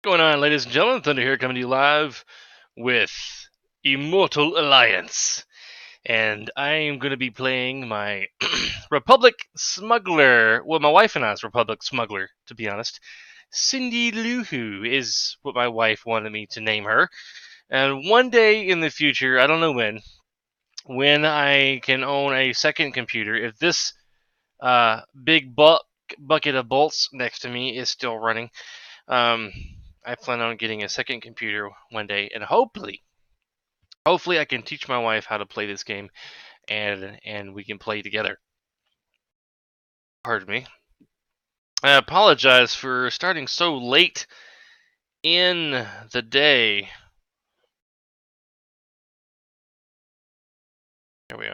Going on, ladies and gentlemen? Thunder here, coming to you live with Immortal Alliance, and I am going to be playing my Republic Smuggler. Well, my wife and I's Republic Smuggler, to be honest. Cindy Luhu is what my wife wanted me to name her, and one day in the future, I don't know when I can own a second computer, if this big bucket of bolts next to me is still running. Um, I plan on getting a second computer one day, and hopefully I can teach my wife how to play this game, and we can play together. Pardon me. I apologize for starting so late in the day. Here we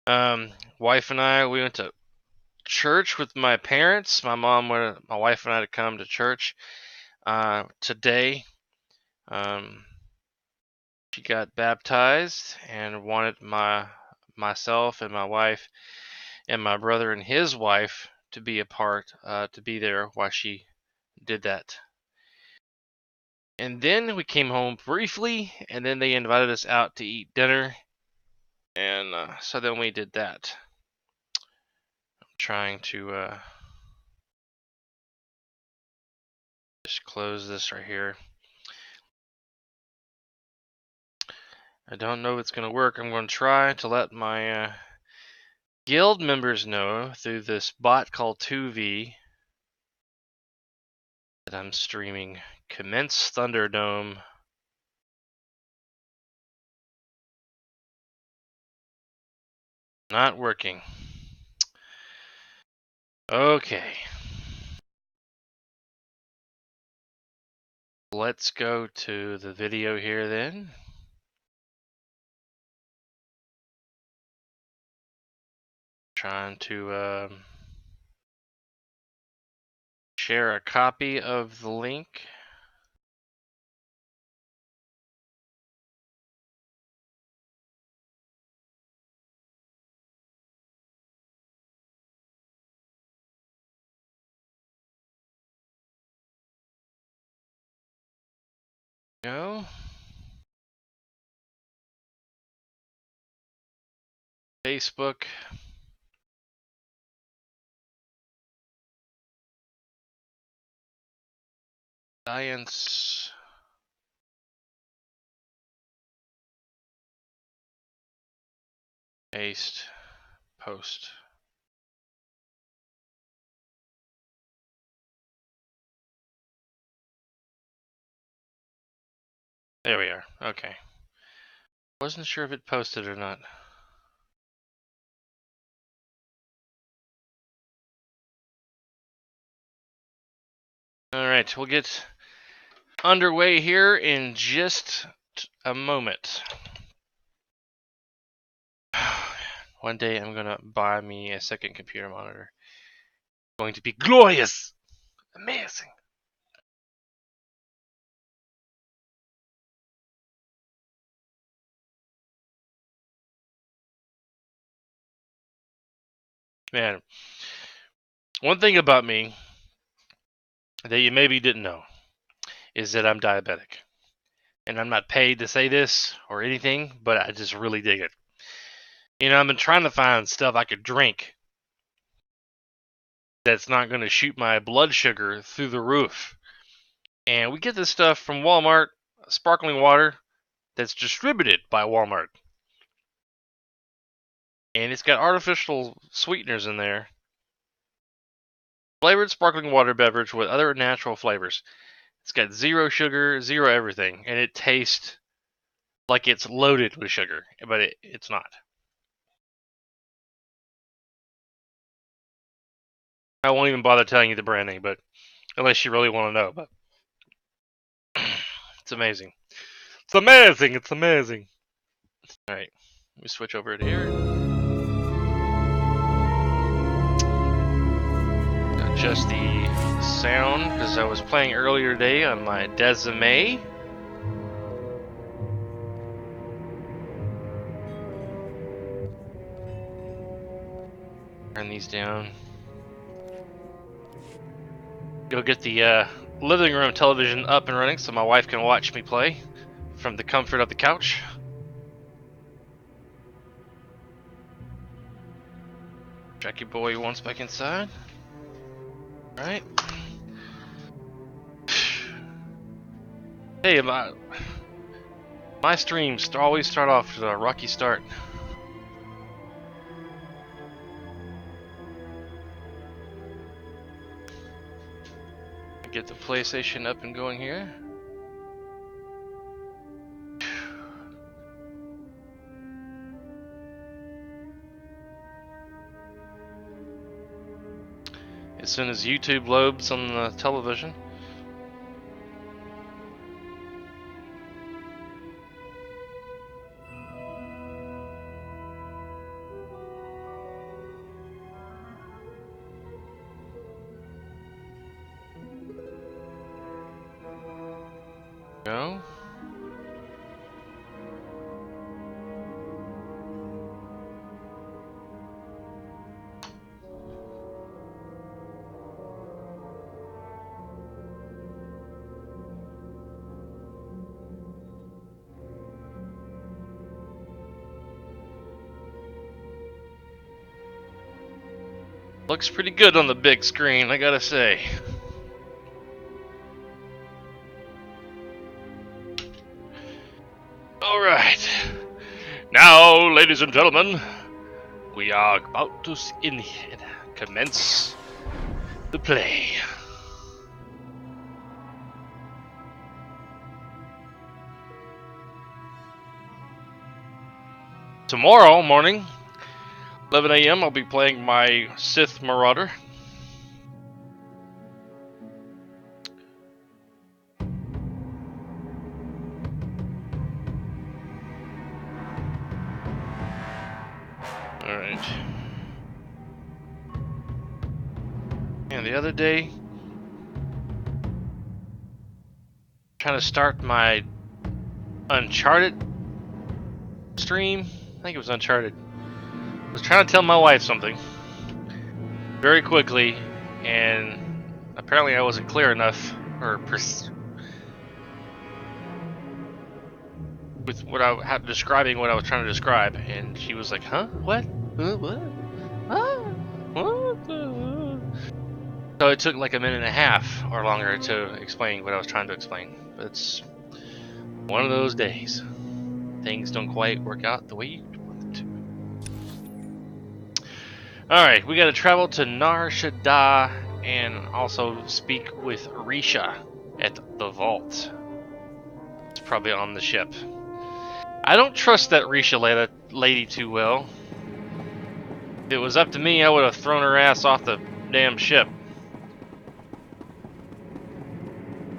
are. Wife and I, we went to church with my parents. My mom wanted my wife and I to come to church today. She got baptized and wanted myself and my wife and my brother and his wife to be a part, to be there while she did that. And then we came home briefly, and then they invited us out to eat dinner, and so then we did that. I'm trying to just close this right here. I don't know if it's going to work. I'm going to try to let my guild members know through this bot called 2V that I'm streaming Commence Thunderdome. Not working. Okay. Let's go to the video here then. Trying to share a copy of the link. Go. Facebook. Science. Paste. Post. There we are. Okay. Wasn't sure if it posted or not. Alright, we'll get underway here in just a moment. One day I'm gonna buy me a second computer monitor. It's going to be glorious! Amazing! Man, one thing about me that you maybe didn't know is that I'm diabetic. And I'm not paid to say this or anything, but I just really dig it. You know, I've been trying to find stuff I could drink that's not going to shoot my blood sugar through the roof. And we get this stuff from Walmart, sparkling water that's distributed by Walmart. And it's got artificial sweeteners in there. Flavored sparkling water beverage with other natural flavors. It's got zero sugar, zero everything, and it tastes like it's loaded with sugar, but it's not. I won't even bother telling you the brand name, but unless you really want to know. But it's amazing. It's amazing. It's amazing. All right, let me switch over to here. Adjust the sound because I was playing earlier today on my Decimé. Turn these down. Go get the living room television up and running so my wife can watch me play from the comfort of the couch. Jackie boy wants back inside. Alright. Hey, my streams always start off with a rocky start. Get the PlayStation up and going here. As soon as YouTube loads on the television. Go. Looks pretty good on the big screen, I gotta say. Alright. Now, ladies and gentlemen, we are about to commence the play. Tomorrow morning, 11 a.m., I'll be playing my Sith Marauder. Alright. And the other day, trying to start my Uncharted stream. I think it was Uncharted. I was trying to tell my wife something very quickly, and apparently I wasn't clear enough, or with what I had describing what I was trying to describe, and she was like, "Huh? What? What? Huh? What?" So it took like a minute and a half or longer to explain what I was trying to explain. But it's one of those days. Things don't quite work out the way you want them to. Alright, we gotta travel to Nar Shaddaa and also speak with Risha at the vault. It's probably on the ship. I don't trust that Risha lady too well. If it was up to me, I would have thrown her ass off the damn ship.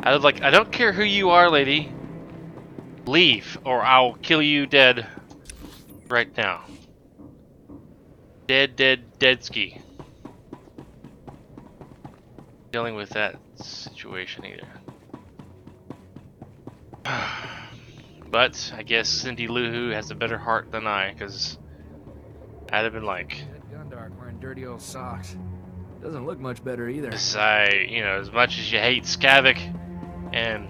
I was like, I don't care who you are, lady. Leave, or I'll kill you dead right now. Dead ski. Dealing with that situation either. But I guess Cindy Lou Who has a better heart than I, because I'd have been like, Gundark wearing dirty old socks. Doesn't look much better either. As much as you hate Skavik, and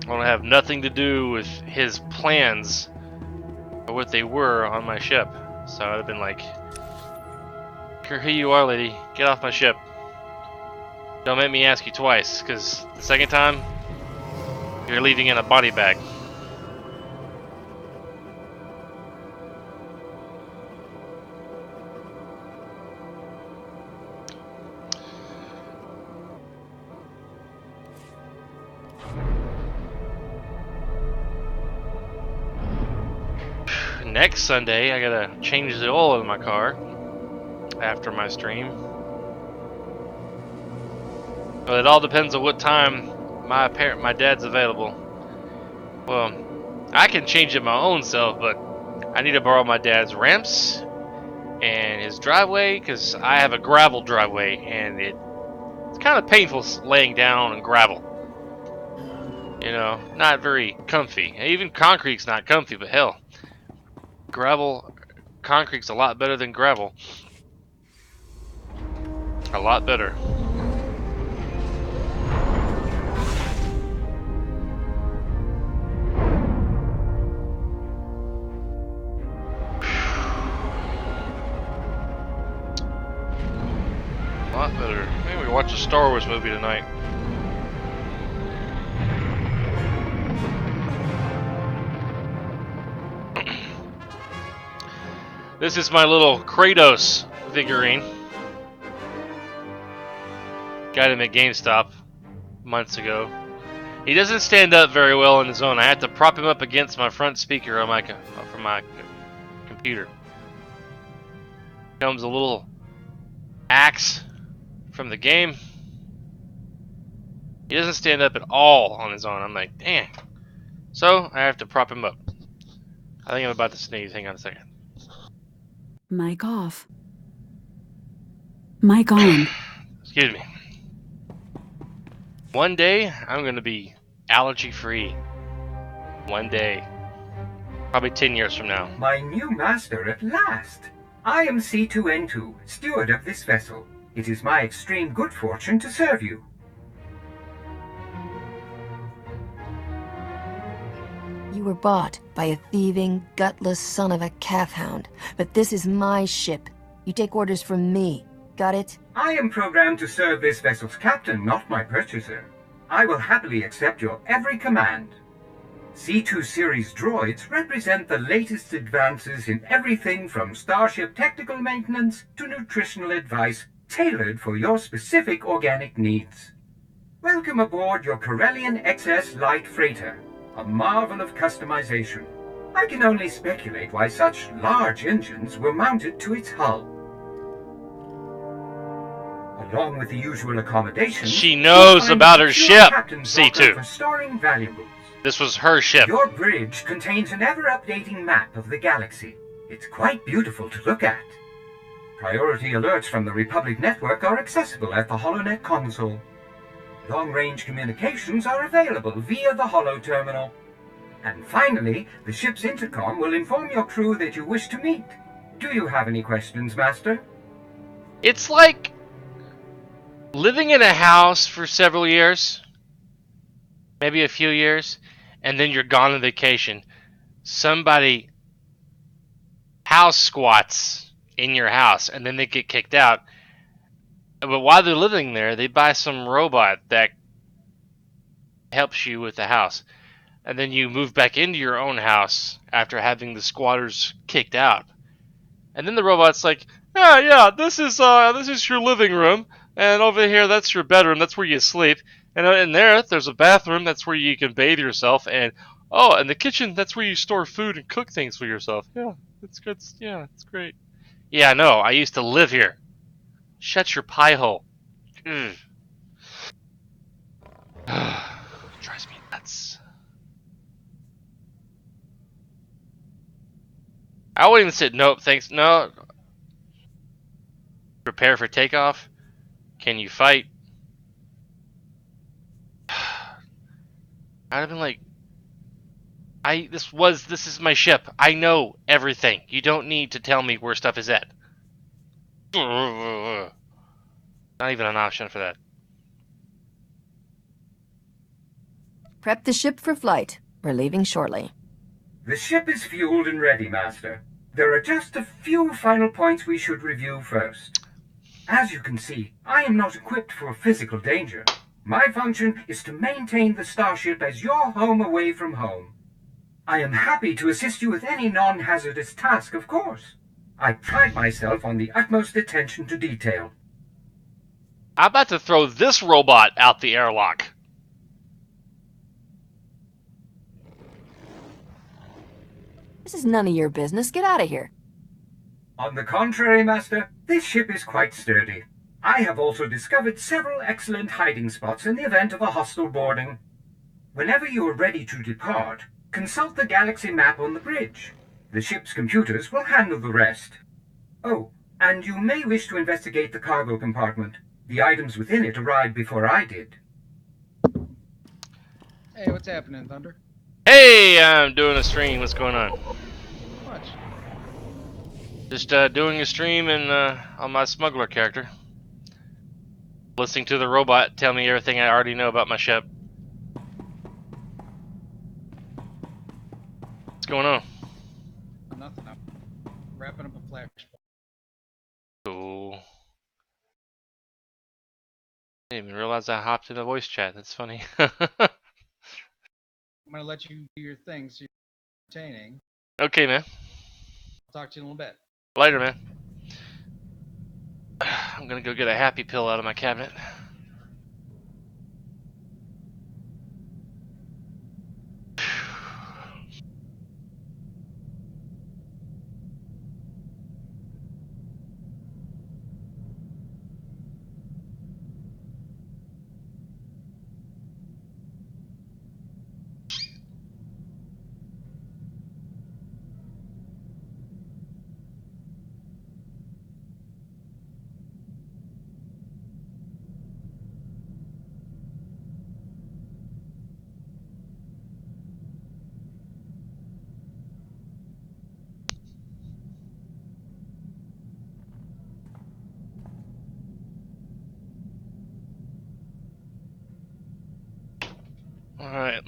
I want to have nothing to do with his plans or what they were on my ship. So I'd have been like, care who you are, lady, get off my ship. Don't make me ask you twice, because the second time, you're leaving in a body bag. Next Sunday, I gotta change the oil in my car after my stream. But it all depends on what time my dad's available. Well, I can change it my own self, but I need to borrow my dad's ramps and his driveway, because I have a gravel driveway and it's kind of painful laying down on gravel. You know, not very comfy. Even concrete's not comfy, but hell, concrete's a lot better than gravel. A lot better. Maybe we watch a Star Wars movie tonight. This is my little Kratos figurine. Got him at GameStop months ago. He doesn't stand up very well on his own. I had to prop him up against my front speaker on from my computer. Comes a little axe from the game. He doesn't stand up at all on his own. I'm like, dang. So I have to prop him up. I think I'm about to sneeze. Hang on a second. Mic off. Mic on. Excuse me. One day I'm gonna be allergy free. One day. Probably 10 years from now. My new master at last. I am C2N2, steward of this vessel. It is my extreme good fortune to serve you. You were bought by a thieving, gutless son of a calf hound. But this is my ship. You take orders from me. Got it? I am programmed to serve this vessel's captain, not my purchaser. I will happily accept your every command. C2 series droids represent the latest advances in everything from starship technical maintenance to nutritional advice tailored for your specific organic needs. Welcome aboard your Corellian XS Light Freighter, a marvel of customization. I can only speculate why such large engines were mounted to its hull. Along with the usual accommodations, She knows about her ship, C2. For C2. storing valuables. This was her ship. Your bridge contains an ever-updating map of the galaxy. It's quite beautiful to look at. Priority alerts from the Republic network are accessible at the HoloNet console. Long-range communications are available via the Holo terminal. And finally, the ship's intercom will inform your crew that you wish to meet. Do you have any questions, Master? It's like living in a house for several years, maybe a few years, and then you're gone on vacation. Somebody house squats in your house, and then they get kicked out. But while they're living there, they buy some robot that helps you with the house. And then you move back into your own house after having the squatters kicked out. And then the robot's like, yeah, this is your living room, and over here that's your bedroom, that's where you sleep. And in there's a bathroom, that's where you can bathe yourself, and and the kitchen, that's where you store food and cook things for yourself. Yeah, it's good. Yeah, it's great. Yeah, I know. I used to live here. Shut your pie hole. Ugh. Drives me nuts. I wouldn't even say nope, thanks. No. Prepare for takeoff. Can you fight? I'd have been like, this is my ship. I know everything. You don't need to tell me where stuff is at. Not even an option for that. Prep the ship for flight. We're leaving shortly. The ship is fueled and ready, Master. There are just a few final points we should review first. As you can see, I am not equipped for physical danger. My function is to maintain the starship as your home away from home. I am happy to assist you with any non-hazardous task, of course. I pride myself on the utmost attention to detail. I'm about to throw this robot out the airlock. This is none of your business. Get out of here. On the contrary, Master, this ship is quite sturdy. I have also discovered several excellent hiding spots in the event of a hostile boarding. Whenever you are ready to depart, consult the galaxy map on the bridge. The ship's computers will handle the rest. Oh, and you may wish to investigate the cargo compartment. The items within it arrived before I did. Hey, what's happening, Thunder? Hey, I'm doing a stream. What's going on? What? Just doing a stream on my Smuggler character. Listening to the robot tell me everything I already know about my ship. What's going on? Nothing. I'm wrapping up a flash. Cool. didn't even realize I hopped in a voice chat. That's funny. I'm gonna let you do your thing so you're entertaining. Okay, man. I'll talk to you in a little bit. Later, man. I'm gonna go get a happy pill out of my cabinet. All right.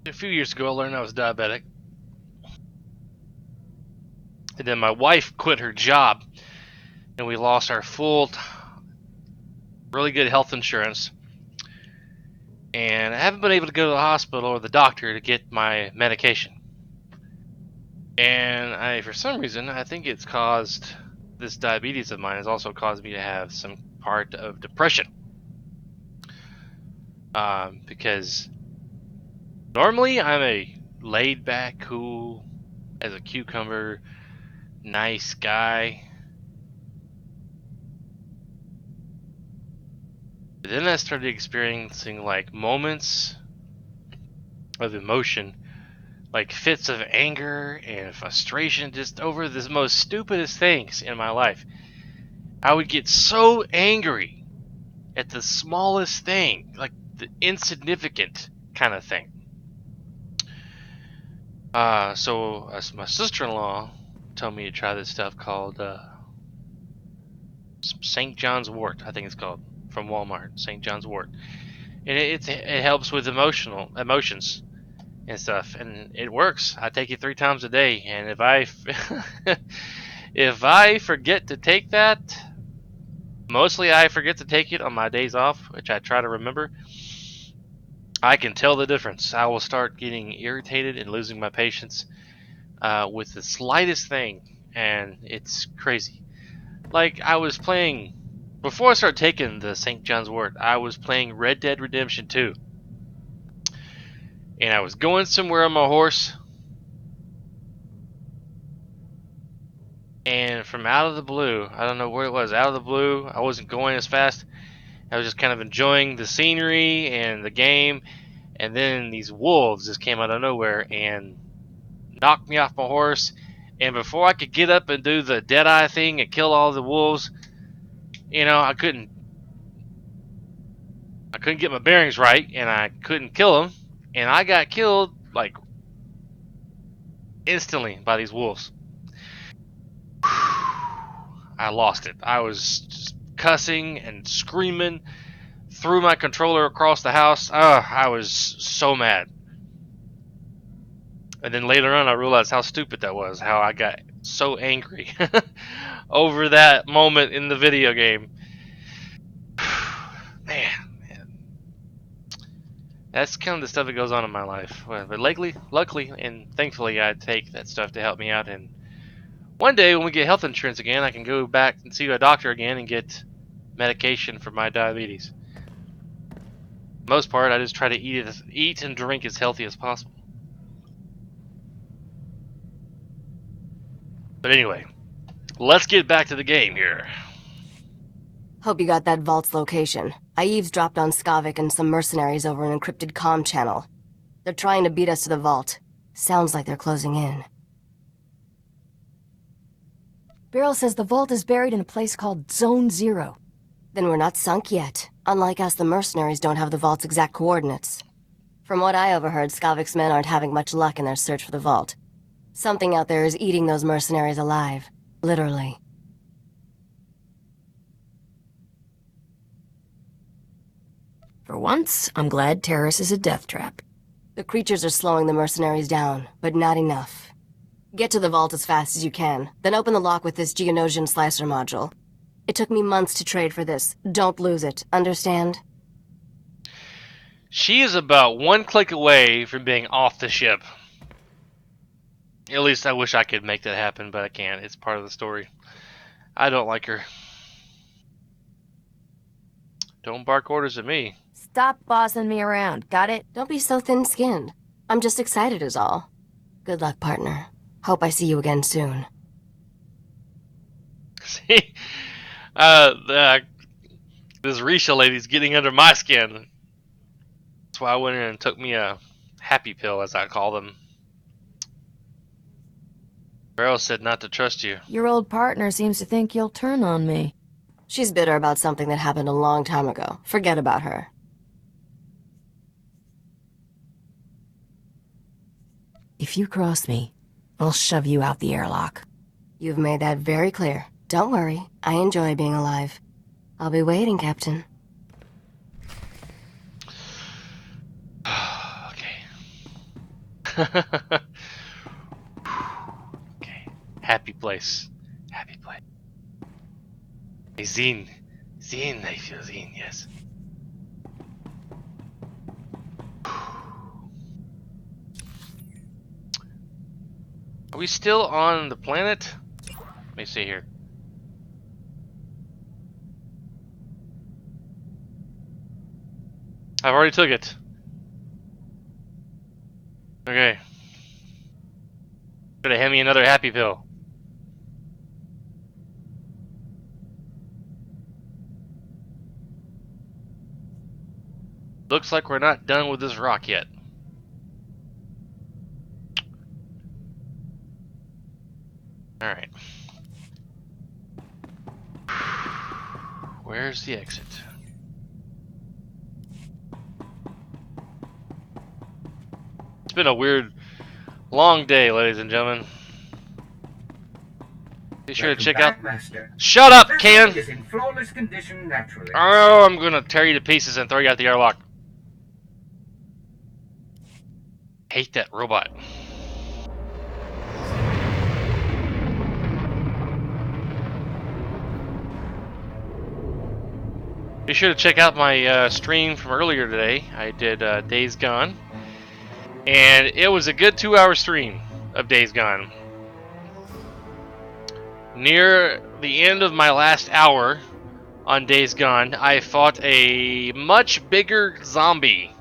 A few years ago, I learned I was diabetic. And then my wife quit her job, and we lost our full, really good health insurance. And I haven't been able to go to the hospital or the doctor to get my medication. And for some reason, I think it's caused, this diabetes of mine has also caused me to have some part of depression. Because normally I'm a laid back, cool, as a cucumber, nice guy. But then I started experiencing like moments of emotion, like fits of anger and frustration just over the most stupidest things in my life. I would get so angry at the smallest thing, like the insignificant kind of thing. So my sister-in-law told me to try this stuff called St. John's Wort, I think it's called, from Walmart. St. John's Wort, and it helps with emotions and stuff, and it works. I take it 3 times a day, and if I if I forget to take that, mostly I forget to take it on my days off, which I try to remember, I can tell the difference. I will start getting irritated and losing my patience with the slightest thing, and it's crazy. Like, I was playing, before I started taking the St. John's Wort, I was playing Red Dead Redemption 2. And I was going somewhere on my horse, and from out of the blue, I don't know where it was, out of the blue, I wasn't going as fast. I was just kind of enjoying the scenery and the game, and then these wolves just came out of nowhere and knocked me off my horse. And before I could get up and do the Deadeye thing and kill all the wolves, I couldn't get my bearings right, and I couldn't kill them, and I got killed like instantly by these wolves. I lost it. I was just cussing and screaming, threw my controller across the house. I was so mad. And then later on, I realized how stupid that was, how I got so angry over that moment in the video game. Man. That's kind of the stuff that goes on in my life. But luckily, and thankfully, I take that stuff to help me out. And one day, when we get health insurance again, I can go back and see a doctor again and get medication for my diabetes. Most part, I just try to eat and drink as healthy as possible. But anyway, let's get back to the game here. Hope you got that vault's location. I eavesdropped on Skavik and some mercenaries over an encrypted comm channel. They're trying to beat us to the vault. Sounds like they're closing in. Beryl says the vault is buried in a place called Zone Zero. Then we're not sunk yet. Unlike us, the mercenaries don't have the vault's exact coordinates. From what I overheard, Skavik's men aren't having much luck in their search for the vault. Something out there is eating those mercenaries alive. Literally. For once, I'm glad Terrace is a death trap. The creatures are slowing the mercenaries down, but not enough. Get to the vault as fast as you can, then open the lock with this Geonosian slicer module. It took me months to trade for this. Don't lose it, understand? She is about one click away from being off the ship. At least I wish I could make that happen, but I can't. It's part of the story. I don't like her. Don't bark orders at me. Stop bossing me around, got it? Don't be so thin-skinned. I'm just excited is all. Good luck, partner. Hope I see you again soon. See? This Risha lady's getting under my skin. That's why I went in and took me a happy pill, as I call them. Beryl said not to trust you. Your old partner seems to think you'll turn on me. She's bitter about something that happened a long time ago. Forget about her. If you cross me, I'll shove you out the airlock. You've made that very clear. Don't worry, I enjoy being alive. I'll be waiting, Captain. Okay. Okay. Happy place. Happy place. Hey, Zine. Zine, I feel Zine, yes. Are we still on the planet? Let me see here. I've already took it. Okay. Could have hand me another happy pill. Looks like we're not done with this rock yet. Alright. Where's the exit? It's been a weird, long day, ladies and gentlemen. Be sure to check out. Master. Shut up, The Can! vessel is in flawless condition naturally. Oh, I'm gonna tear you to pieces and throw you out the airlock. Hate that robot. Be sure to check out my stream from earlier today. I did Days Gone. And it was a good 2-hour stream of Days Gone. Near the end of my last hour on Days Gone, I fought a much bigger zombie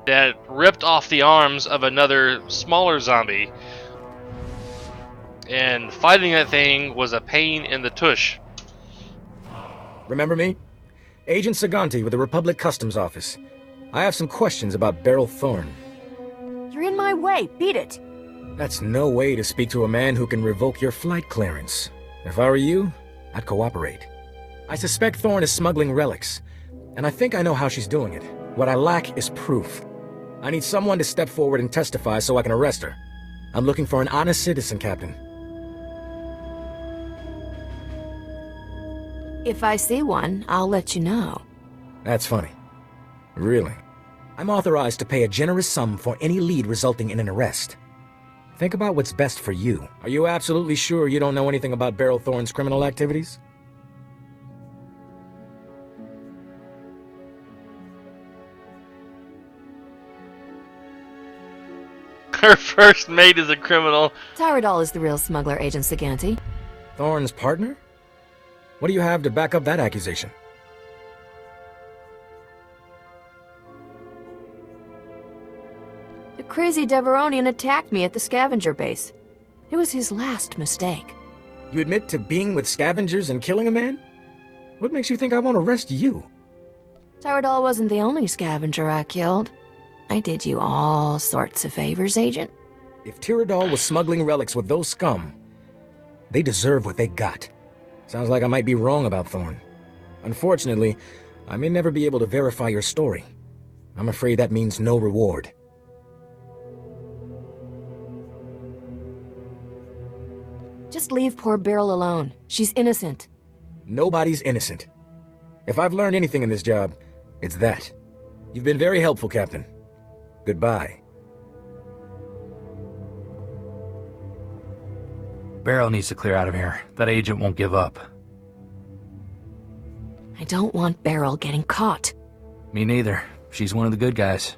that ripped off the arms of another smaller zombie. And fighting that thing was a pain in the tush. Remember me? Agent Saganti with the Republic Customs Office. I have some questions about Beryl Thorne. You're in my way. Beat it. That's no way to speak to a man who can revoke your flight clearance. If I were you, I'd cooperate. I suspect Thorne is smuggling relics, and I think I know how she's doing it. What I lack is proof. I need someone to step forward and testify so I can arrest her. I'm looking for an honest citizen, Captain. If I see one, I'll let you know. That's funny. Really? I'm authorized to pay a generous sum for any lead resulting in an arrest. Think about what's best for you. Are you absolutely sure you don't know anything about Beryl Thorne's criminal activities? Her first mate is a criminal. Tyradol is the real smuggler, Agent Saganti. Thorne's partner? What do you have to back up that accusation? The crazy Deveronian attacked me at the scavenger base. It was his last mistake. You admit to being with scavengers and killing a man? What makes you think I won't arrest you? Tyradol wasn't the only scavenger I killed. I did you all sorts of favors, Agent. If Tyradol was smuggling relics with those scum, They deserve what they got. Sounds like I might be wrong about Thorne. Unfortunately, I may never be able to verify your story. I'm afraid that means no reward. Just leave poor Beryl alone. She's innocent. Nobody's innocent. If I've learned anything in this job, it's that. You've been very helpful, Captain. Goodbye. Beryl needs to clear out of here. That agent won't give up. I don't want Beryl getting caught. Me neither. She's one of the good guys.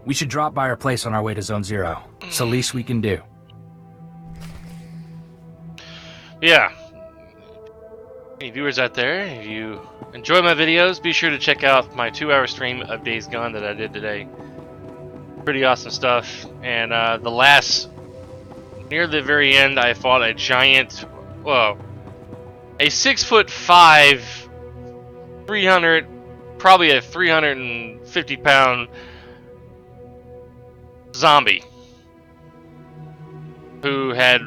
We should drop by her place on our way to Zone Zero. It's the least we can do. Yeah. Any viewers out there, if you enjoy my videos, be sure to check out my 2-hour stream of Days Gone that I did today. Pretty awesome stuff. And near the very end, I fought a giant, a 6'5", 300, probably a 350-pound zombie who had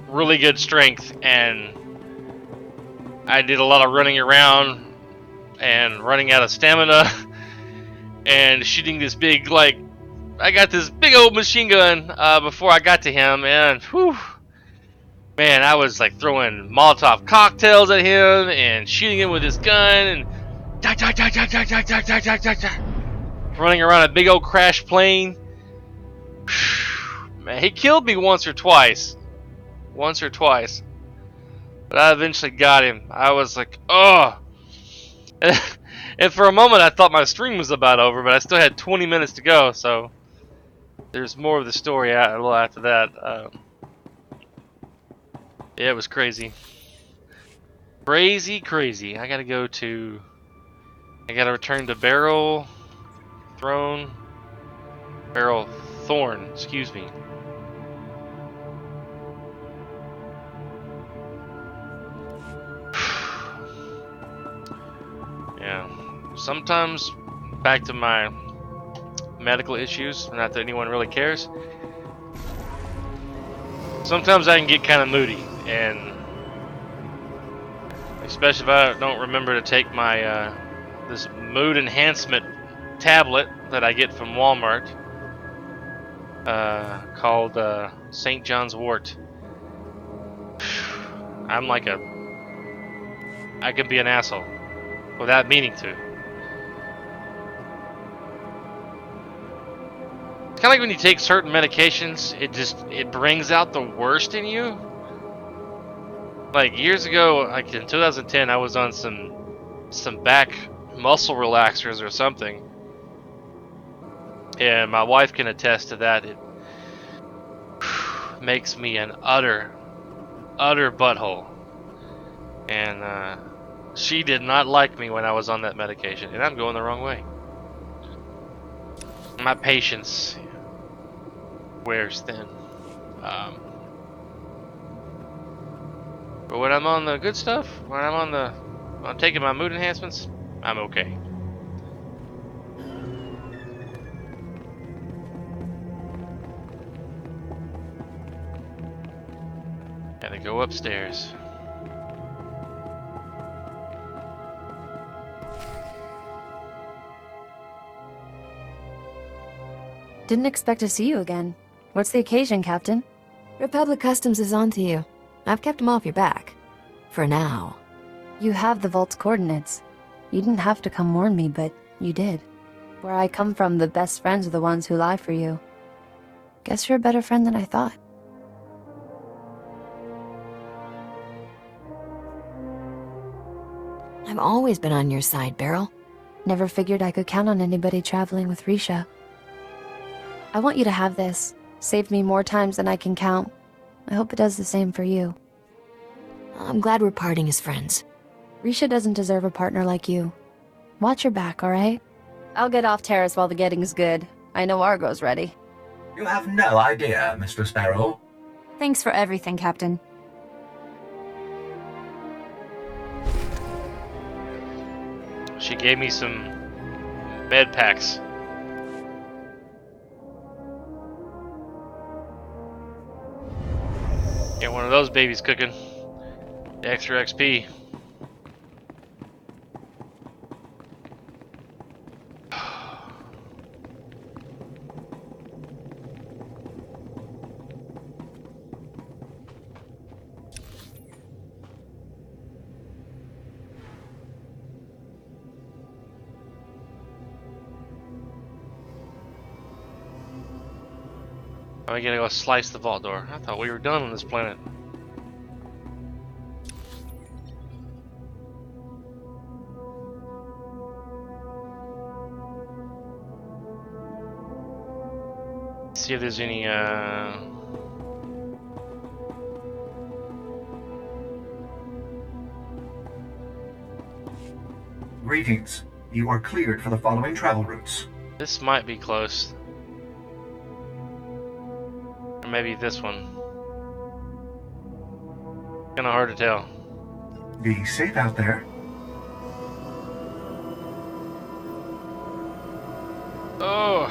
really good strength, and I did a lot of running around and running out of stamina and shooting this big, I got this big old machine gun before I got to him, and whew, man, I was like throwing Molotov cocktails at him and shooting him with his gun and running around a big old crash plane. Man, he killed me once or twice. But I eventually got him. I was like, oh. And for a moment I thought my stream was about over, but I still had 20 minutes to go, so there's more of the story a little after that. Yeah, it was crazy. Crazy. I gotta return to Thorne, excuse me. Yeah, sometimes back to my medical issues, not that anyone really cares. Sometimes I can get kind of moody, and especially if I don't remember to take my this mood enhancement tablet that I get from Walmart, called St. John's Wort. I can be an asshole without meaning to. It's kind of like when you take certain medications, it brings out the worst in you. Like years ago, like in 2010, I was on some back muscle relaxers or something, and my wife can attest to that. It makes me an utter butthole, and she did not like me when I was on that medication, and I'm going the wrong way. My patience wears thin. But when I'm on the good stuff, when I'm taking my mood enhancements, I'm okay. Gotta go upstairs. Didn't expect to see you again. What's the occasion, Captain? Republic Customs is on to you. I've kept them off your back. For now. You have the vault's coordinates. You didn't have to come warn me, but you did. Where I come from, the best friends are the ones who lie for you. Guess you're a better friend than I thought. I've always been on your side, Beryl. Never figured I could count on anybody traveling with Risha. I want you to have this. Saved me more times than I can count. I hope it does the same for you. I'm glad we're parting as friends. Risha doesn't deserve a partner like you. Watch your back, alright? I'll get off Terrace while the getting's good. I know Argo's ready. You have no idea, Mr. Sparrow. Thanks for everything, Captain. She gave me some med packs. Get one of those babies cooking. Extra XP. I gotta go slice the vault door. I thought we were done on this planet. See if there's any Greetings. You are cleared for the following travel routes. this might be close. Or maybe this one. Kinda hard to tell. Be safe out there. Oh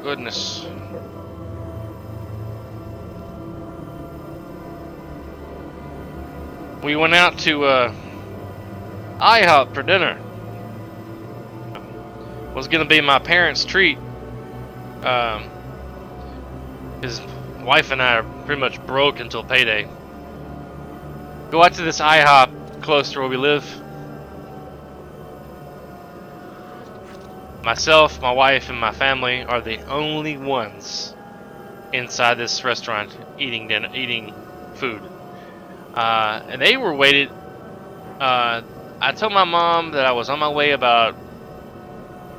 goodness. We went out to IHOP for dinner. Was gonna be my parents' treat. His wife and I are pretty much broke until payday. Go out to this IHOP close to where we live. Myself, my wife, and my family are the only ones inside this restaurant eating dinner, eating food. And they were waited. I told my mom that I was on my way about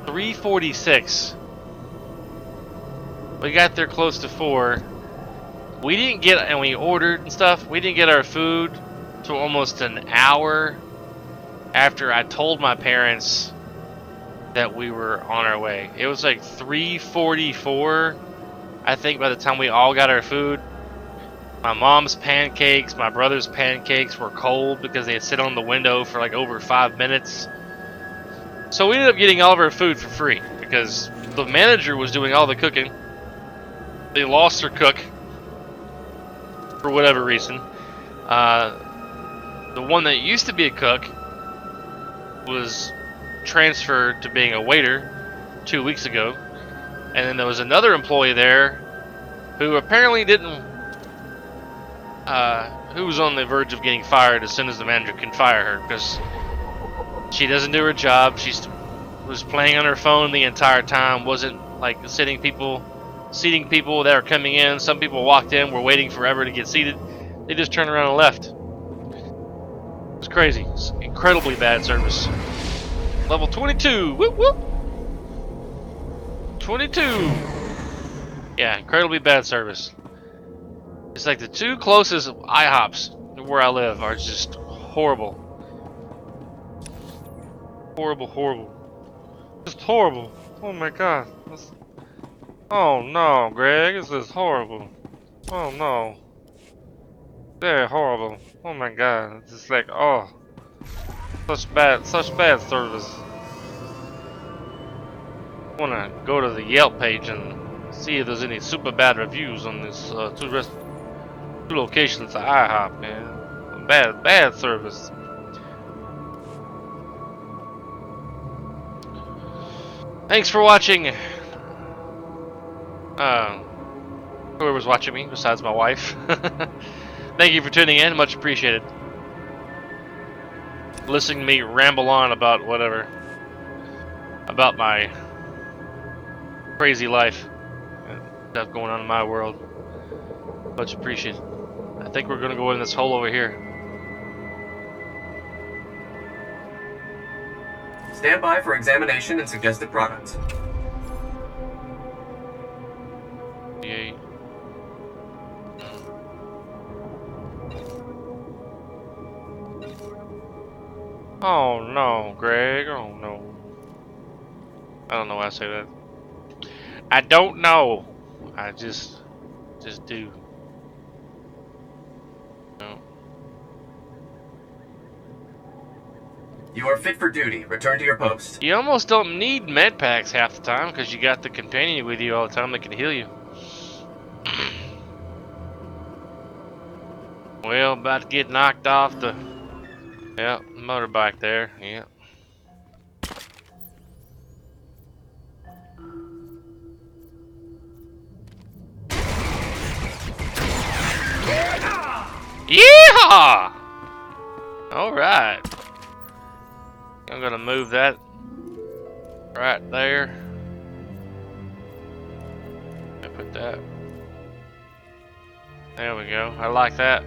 3:46. We got there close to 4. We didn't get, and we ordered and stuff. We didn't get our food till almost an hour after I told my parents that we were on our way. It was like 3:44, I think, by the time we all got our food. My mom's pancakes, my brother's pancakes were cold because they had sit on the window for like over 5 minutes. So we ended up getting all of our food for free because the manager was doing all the cooking. They lost their cook for whatever reason. The one that used to be a cook was transferred to being a waiter 2 weeks ago, and then there was another employee there who apparently didn't who was on the verge of getting fired as soon as the manager can fire her because she doesn't do her job. She was playing on her phone the entire time, wasn't like seating people that are coming in. Some people walked in, were waiting forever to get seated. They just turned around and left. It was crazy. It's incredibly bad service. Level 22. Whoop whoop. 22. Yeah, incredibly bad service. It's like the two closest IHOPs to where I live are just horrible. Horrible, horrible. Just horrible. Oh my god. Oh no, Greg, this is horrible. Oh no. They're horrible. Oh my god. It's just like, oh. Such bad service. I wanna go to the Yelp page and see if there's any super bad reviews on this two locations at IHOP, man. Bad service. Thanks for watching. Whoever's watching me, besides my wife. Thank you for tuning in, much appreciated. Listening to me ramble on about whatever. About my crazy life and stuff going on in my world. Much appreciated. I think we're gonna go in this hole over here. Stand by for examination and suggested products. Yay. Oh no, Greg. Oh no. I don't know why I say that. I don't know. I just do. No. You are fit for duty. Return to your post. You almost don't need med packs half the time because you got the companion with you all the time that can heal you. Well, about to get knocked off the motorbike there. Yeah. Yeehaw! Alright. I'm gonna move that right there. I put that. There we go. I like that.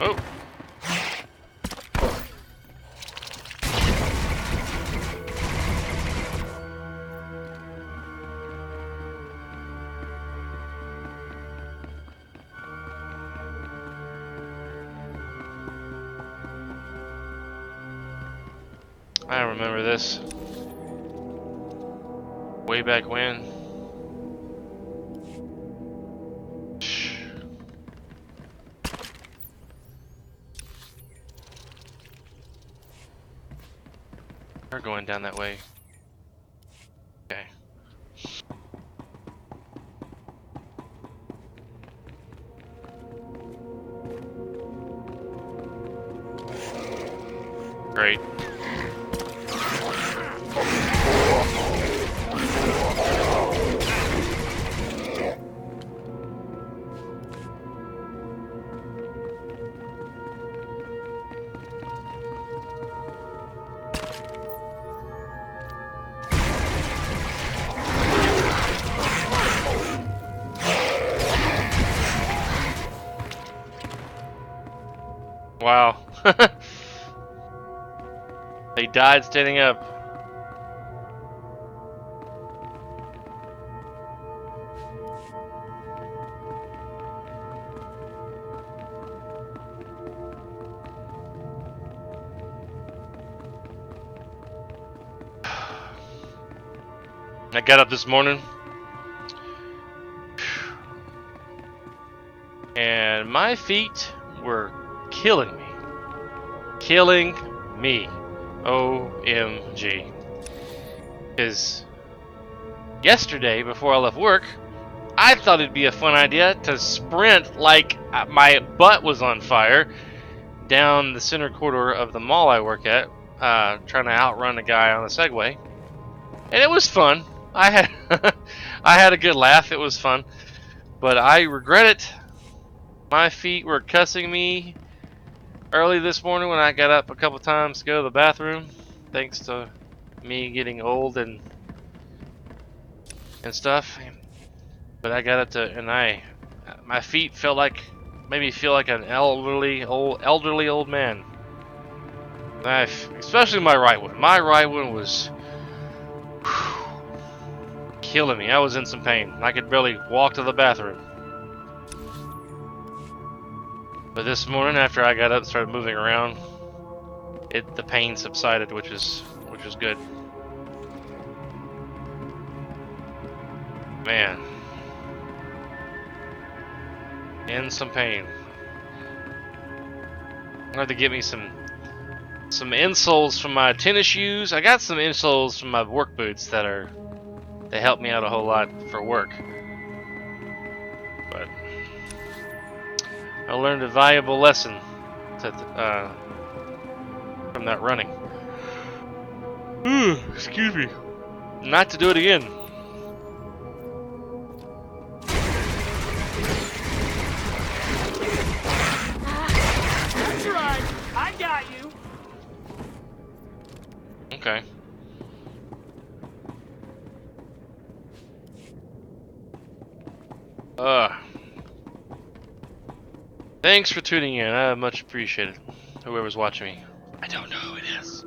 Oh. I remember this. Way back when. We're going down that way. Okay. Great. Wow. They died standing up. I got up this morning and my feet were killing me. Killing me. OMG. Because yesterday, before I left work, I thought it'd be a fun idea to sprint like my butt was on fire down the center corridor of the mall I work at, trying to outrun a guy on a Segway. And it was fun. I had I had a good laugh. It was fun. But I regret it. My feet were cussing me early this morning when I got up a couple times to go to the bathroom, thanks to me getting old and stuff. But I got up to, and my feet made me feel like an elderly old man. Especially my right one. My right one was killing me. I was in some pain. I could barely walk to the bathroom. But this morning, after I got up and started moving around, the pain subsided, which is good. Man, in some pain. I'm gonna have to get me some insoles from my tennis shoes. I got some insoles from my work boots they help me out a whole lot for work. But I learned a valuable lesson from that running. Excuse me. Not to do it again. That's right. I got you. Okay. Thanks for tuning in. I much appreciate it. Whoever's watching me. I don't know who it is.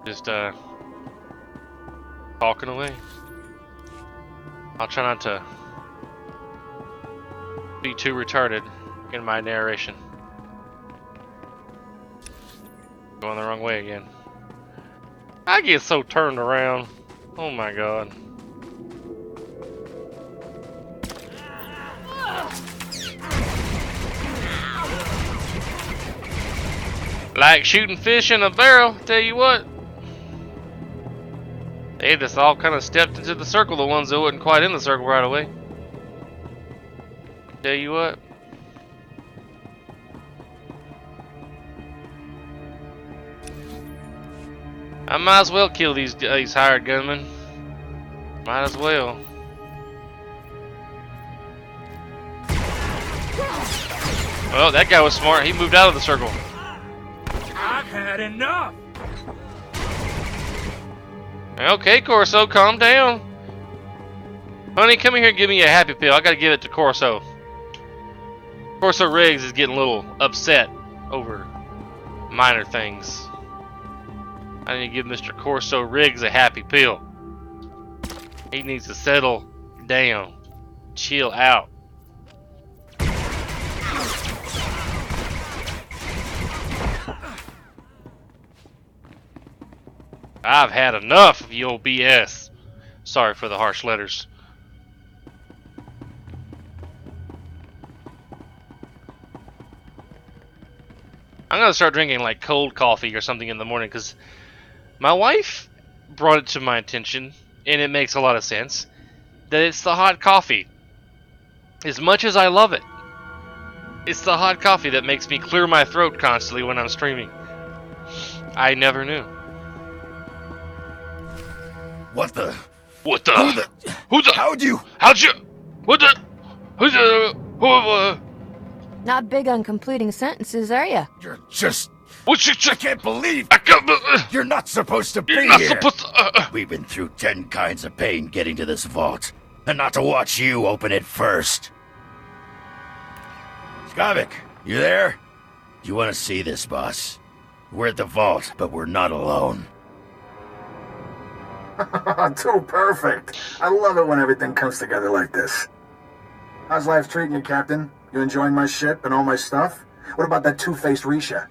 Just talking away. I'll try not to be too retarded in my narration. Going the wrong way again. I get so turned around. Oh my god. Like shooting fish in a barrel, tell you what. They just all kind of stepped into the circle, the ones that wasn't quite in the circle right away. Tell you what. I might as well kill these hired gunmen. Might as well. Well, that guy was smart. He moved out of the circle. I've had enough. Okay, Corso, calm down. Honey, come in here and give me a happy pill. I gotta give it to Corso. Corso Riggs is getting a little upset over minor things. I need to give Mr. Corso Riggs a happy pill. He needs to settle down. Chill out. I've had enough of your BS. Sorry for the harsh letters. I'm gonna start drinking like cold coffee or something in the morning because my wife brought it to my attention, and it makes a lot of sense, that it's the hot coffee. As much as I love it, it's the hot coffee that makes me clear my throat constantly when I'm streaming. I never knew. What the? What the? Who the? How'd you? What the? Who's the? Not big on completing sentences, are ya? You're just... What you? I can't believe... You're not supposed to be You're not here. supposed to... We've been through 10 kinds of pain getting to this vault. And not to watch you open it first. Skavik, you there? You want to see this, boss? We're at the vault, but we're not alone. Too perfect. I love it when everything comes together like this. How's life treating you, Captain? You enjoying my ship and all my stuff? What about that two-faced Risha?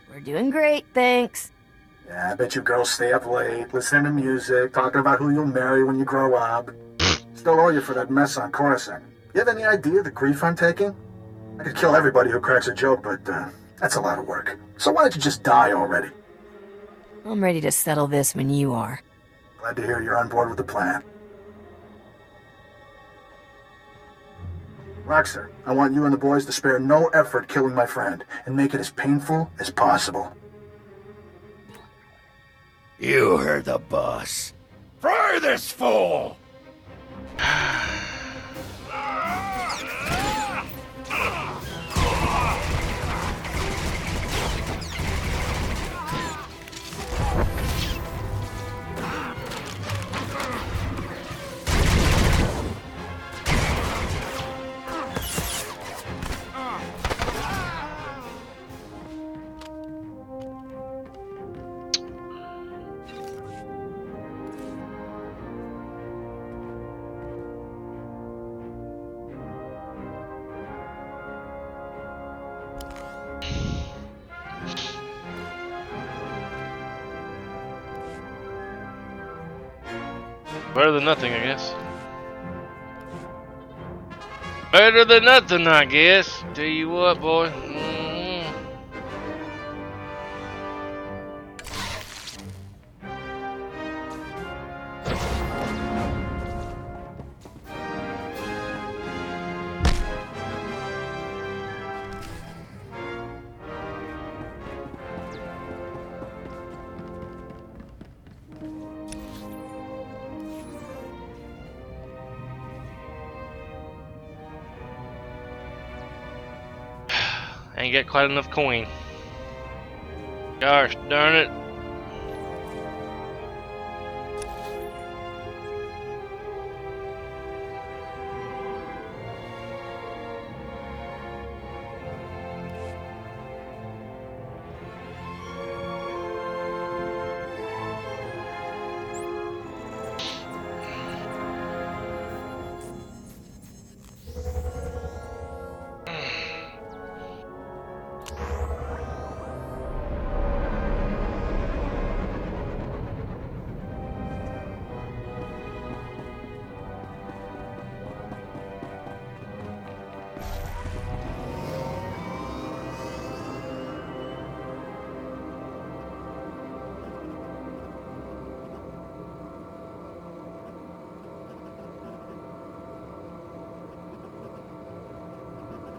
We're doing great, thanks. Yeah, I bet you girls stay up late, listening to music, talking about who you'll marry when you grow up. Still owe you for that mess on Coruscant. You have any idea the grief I'm taking? I could kill everybody who cracks a joke, but that's a lot of work. So why don't you just die already? I'm ready to settle this when you are. Glad to hear you're on board with the plan. Roxer, I want you and the boys to spare no effort killing my friend, and make it as painful as possible. You heard the boss. Fry this fool! Better than nothing, I guess. Better than nothing, I guess. Tell you what, boy. Ain't got quite enough coin. Gosh darn it.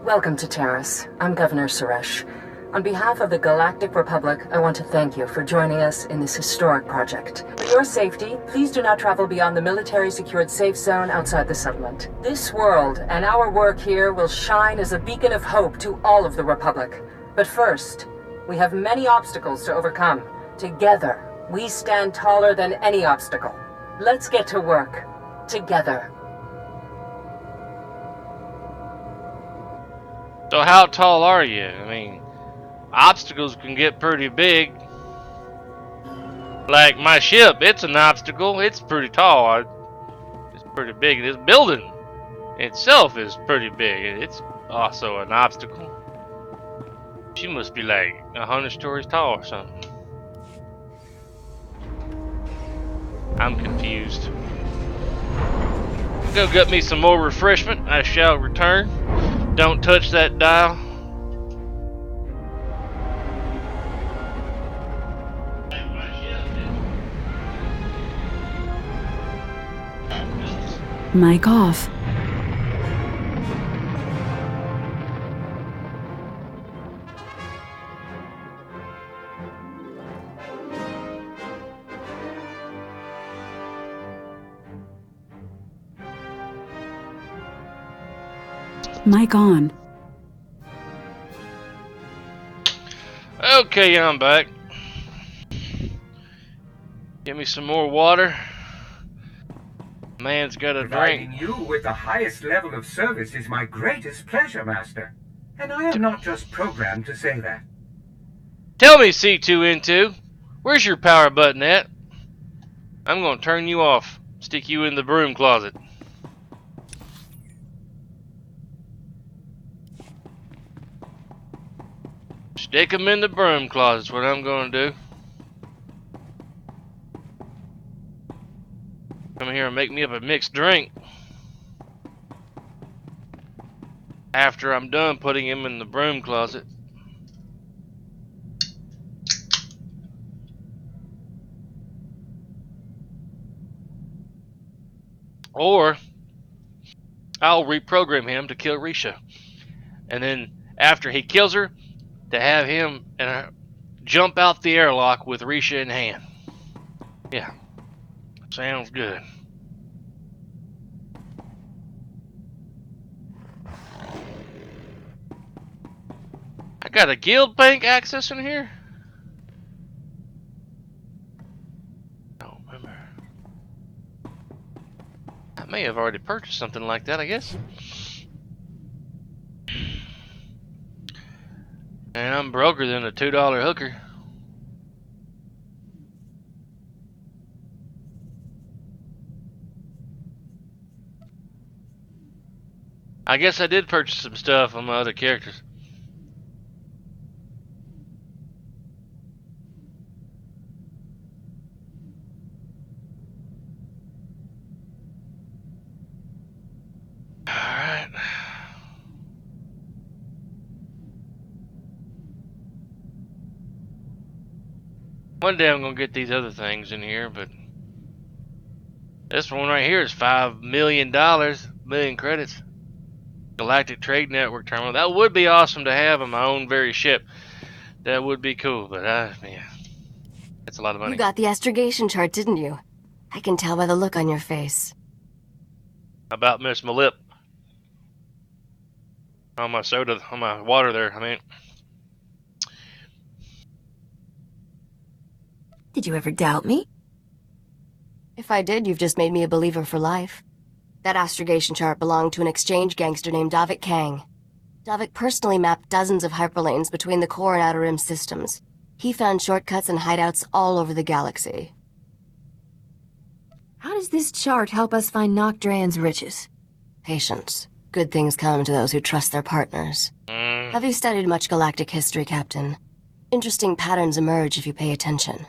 Welcome to Terrace. I'm Governor Suresh. On behalf of the Galactic Republic, I want to thank you for joining us in this historic project. For your safety, please do not travel beyond the military-secured safe zone outside the settlement. This world and our work here will shine as a beacon of hope to all of the Republic. But first, we have many obstacles to overcome. Together, we stand taller than any obstacle. Let's get to work. Together. So how tall are you? I mean, obstacles can get pretty big. Like my ship, it's an obstacle. It's pretty tall. It's pretty big. This building itself is pretty big. It's also an obstacle. She must be like 100 stories tall or something. I'm confused. Go get me some more refreshment. I shall return. Don't touch that dial. Mic off. Mic on. Okay, I'm back. Give me some more water. Man's got a Providing drink. you with the highest level of service is my greatest pleasure, Master. And I am not just programmed to say that. Tell me, C2N2, where's your power button at? I'm gonna turn you off. Stick you in the broom closet. Stick him in the broom closet's what I'm gonna do. Come here and make me up a mixed drink. After I'm done putting him in the broom closet. Or I'll reprogram him to kill Risha. And then after he kills her, to have him and her jump out the airlock with Risha in hand. Yeah. Sounds good. I got a guild bank access in here? I don't remember. I may have already purchased something like that, I guess. And I'm broker than a $2 hooker. I guess I did purchase some stuff on my other characters. Alright. One day I'm gonna get these other things in here, but this one right here is $5 million, million credits. Galactic Trade Network terminal. That would be awesome to have on my own very ship. That would be cool, but man, that's a lot of money. You got the astrogation chart, didn't you? I can tell by the look on your face. How about miss my lip? On my soda, on my water there, I mean. Did you ever doubt me? If I did, you've just made me a believer for life. That astrogation chart belonged to an exchange gangster named Davik Kang. Davik personally mapped dozens of hyperlanes between the core and outer rim systems. He found shortcuts and hideouts all over the galaxy. How does this chart help us find Nocdrayan's riches? Patience. Good things come to those who trust their partners. Have you studied much galactic history, Captain? Interesting patterns emerge if you pay attention.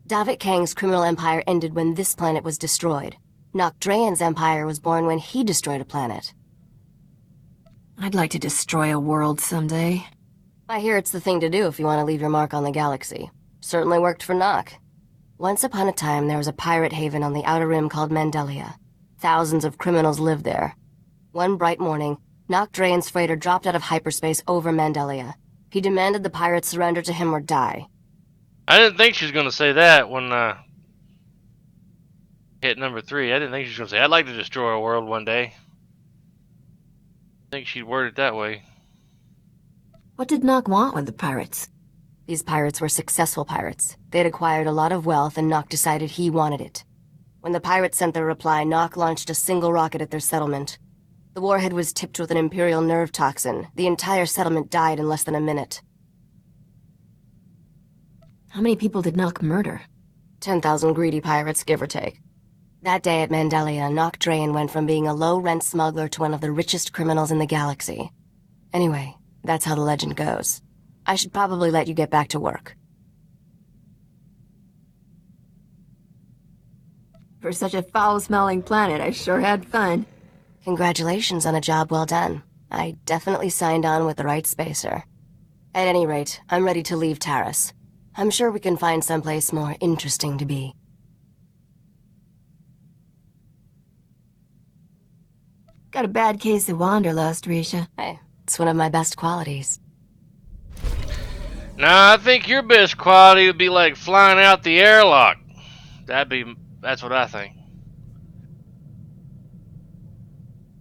Davik Kang's criminal empire ended when this planet was destroyed. Nocdrayan's empire was born when he destroyed a planet. I'd like to destroy a world someday. I hear it's the thing to do if you want to leave your mark on the galaxy. Certainly worked for Noc. Once upon a time, there was a pirate haven on the Outer Rim called Mandelia. Thousands of criminals lived there. One bright morning, Nock Drayen's freighter dropped out of hyperspace over Mandelia. He demanded the pirates surrender to him or die. I didn't think she was going to say that when hit number 3. I didn't think she was going to say, I'd like to destroy a world one day. I think she'd word it that way. What did Nock want with the pirates? These pirates were successful pirates. They'd acquired a lot of wealth, and Nock decided he wanted it. When the pirates sent their reply, Nock launched a single rocket at their settlement. The warhead was tipped with an Imperial nerve toxin. The entire settlement died in less than a minute. How many people did Nock murder? 10,000 greedy pirates, give or take. That day at Mandelia, Nock Drayen went from being a low-rent smuggler to one of the richest criminals in the galaxy. Anyway, that's how the legend goes. I should probably let you get back to work. For such a foul-smelling planet, I sure had fun. Congratulations on a job well done. I definitely signed on with the right spacer. At any rate, I'm ready to leave Taris. I'm sure we can find someplace more interesting to be. Got a bad case of wanderlust, Risha. Hey, it's one of my best qualities. Now, I think your best quality would be like flying out the airlock. That's what I think.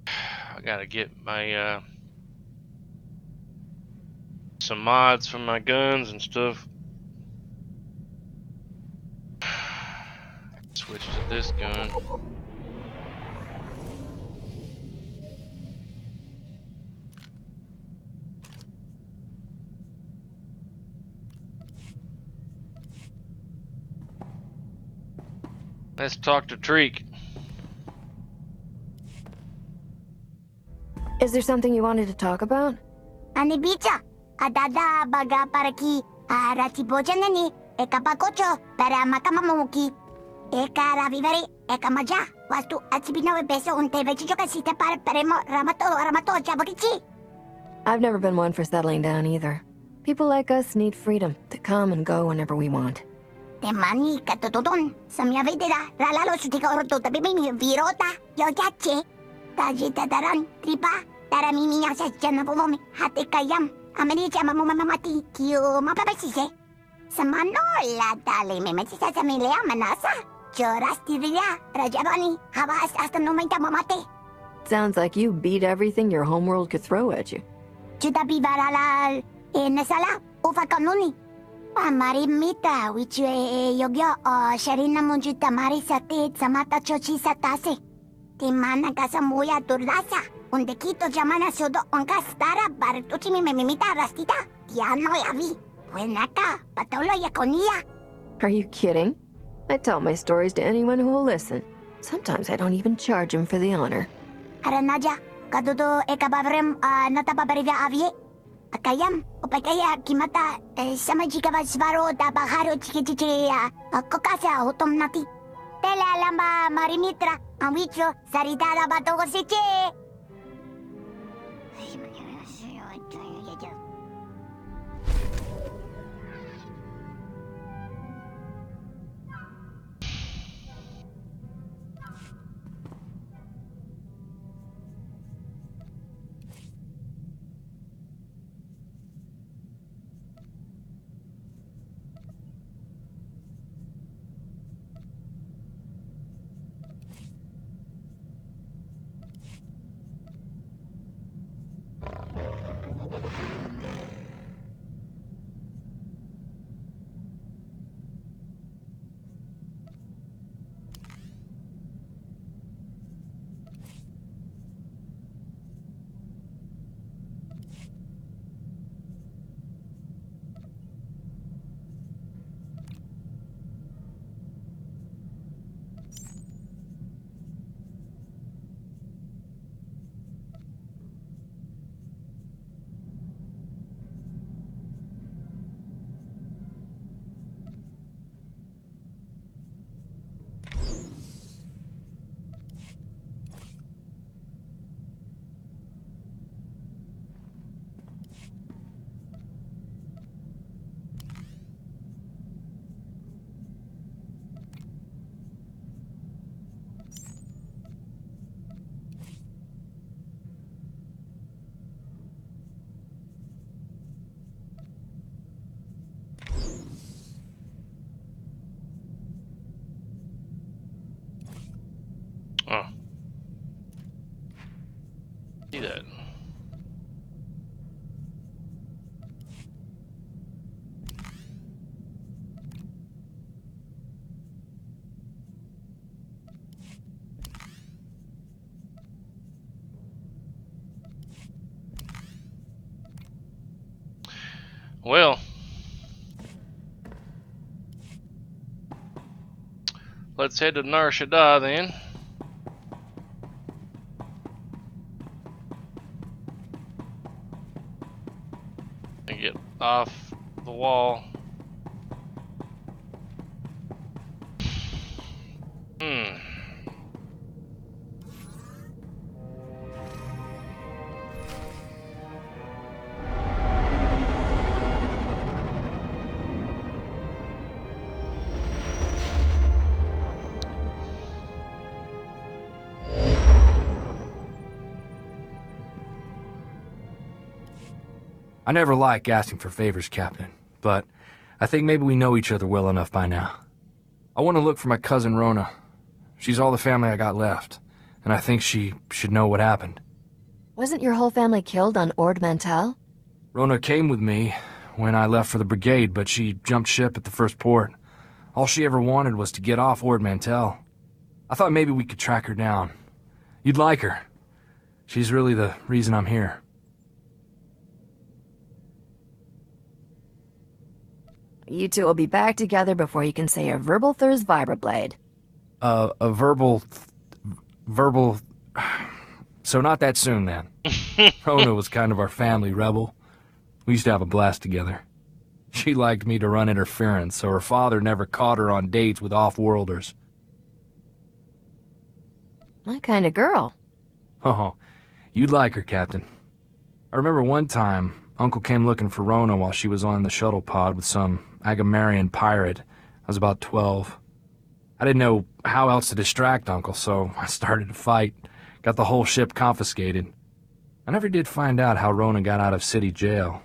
I gotta get my, some mods for my guns and stuff. Switch to this gun. Let's talk to Treek. Is there something you wanted to talk about? Ani bicha, adada baga para ki arati bojanani ekapakocho para makamamuki. Eka vivere eka maja wastu atsibino beso unte vechicho kasita para peremo ramato chabakichi. I've never been one for settling down either. People like us need freedom to come and go whenever we want. Temani katotodon samya vedera ralalo sutika oroto tabimi virota yojache tajita daran tripa taramimi nyasa jana pomomi hate kayam ameni chama mamamati kyo mapapasise samano la dale me metisa samilea manasa jorastiria rajabani havas hasta no maita mamate. Sounds like you beat everything your homeworld could throw at you. Chuta bivaralal enesala ufa kanuni. Marimita, which yogyo Sharina Munjuta Marisate, Samata Chochi Satase. Timana Casamuya Turdasa, Undequito Yamana Sodo Oncastara, Bartuchimi Mimita Rastita, Tiano Yavi, Buenaca, Patolo Yaconia. Are you kidding? I tell my stories to anyone who will listen. Sometimes I don't even charge him for the honor. Aranaja, Kadudo Ekabavrem, Natababariga Avie. Akayam, opakaya kimata, samajika vasvaro da baharo chikichichi, kokasa utom nati. Tela lamba marimitra, anwicho, saritara batogosiche. See that. Well, let's head to Nar Shaddaa then. And get off the wall. I never like asking for favors, Captain, but I think maybe we know each other well enough by now. I want to look for my cousin Rona. She's all the family I got left, and I think she should know what happened. Wasn't your whole family killed on Ord Mantell? Rona came with me when I left for the brigade, but she jumped ship at the first port. All she ever wanted was to get off Ord Mantell. I thought maybe we could track her down. You'd like her. She's really the reason I'm here. You two will be back together before you can say a verbal Thurs vibroblade. A verbal... So not that soon, then. Rona was kind of our family rebel. We used to have a blast together. She liked me to run interference, so her father never caught her on dates with off-worlders. My kind of girl. Oh, you'd like her, Captain. I remember one time, Uncle came looking for Rona while she was on the shuttle pod with some Agamarian pirate. I was about 12. I didn't know how else to distract Uncle, so I started to fight. Got the whole ship confiscated. I never did find out how Rona got out of city jail.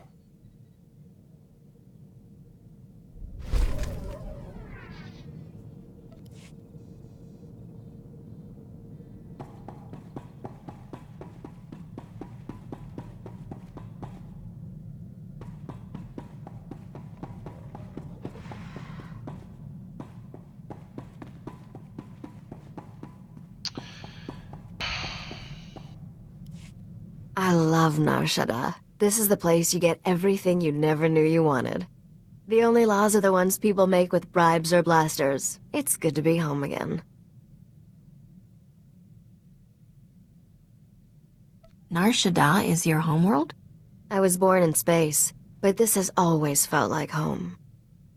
I love Nar Shaddaa. This is the place you get everything you never knew you wanted. The only laws are the ones people make with bribes or blasters. It's good to be home again. Nar Shaddaa is your homeworld? I was born in space, but this has always felt like home.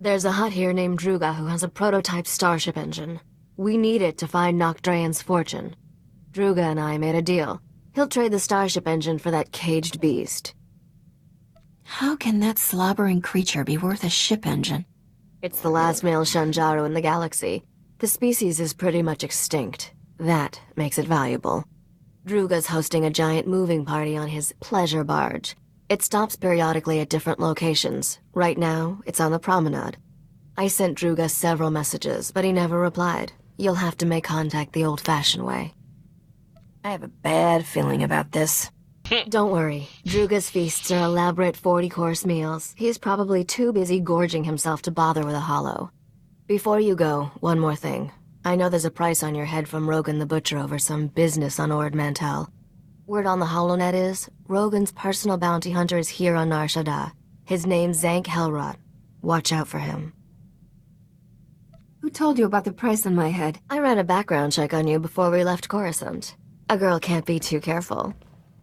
There's a hut here named Druga who has a prototype starship engine. We need it to find Nocdrayan's fortune. Druga and I made a deal. He'll trade the starship engine for that caged beast. How can that slobbering creature be worth a ship engine? It's the last male Shanjaru in the galaxy. The species is pretty much extinct. That makes it valuable. Druga's hosting a giant moving party on his pleasure barge. It stops periodically at different locations. Right now, it's on the promenade. I sent Druga several messages, but he never replied. You'll have to make contact the old-fashioned way. I have a bad feeling about this. Don't worry. Druga's feasts are elaborate 40-course meals. He's probably too busy gorging himself to bother with a hollow. Before you go, one more thing. I know there's a price on your head from Rogan the Butcher over some business on Ord Mantell. Word on the HoloNet is, Rogan's personal bounty hunter is here on Nar Shaddaa. His name's Zank Helrot. Watch out for him. Who told you about the price on my head? I ran a background check on you before we left Coruscant. A girl can't be too careful.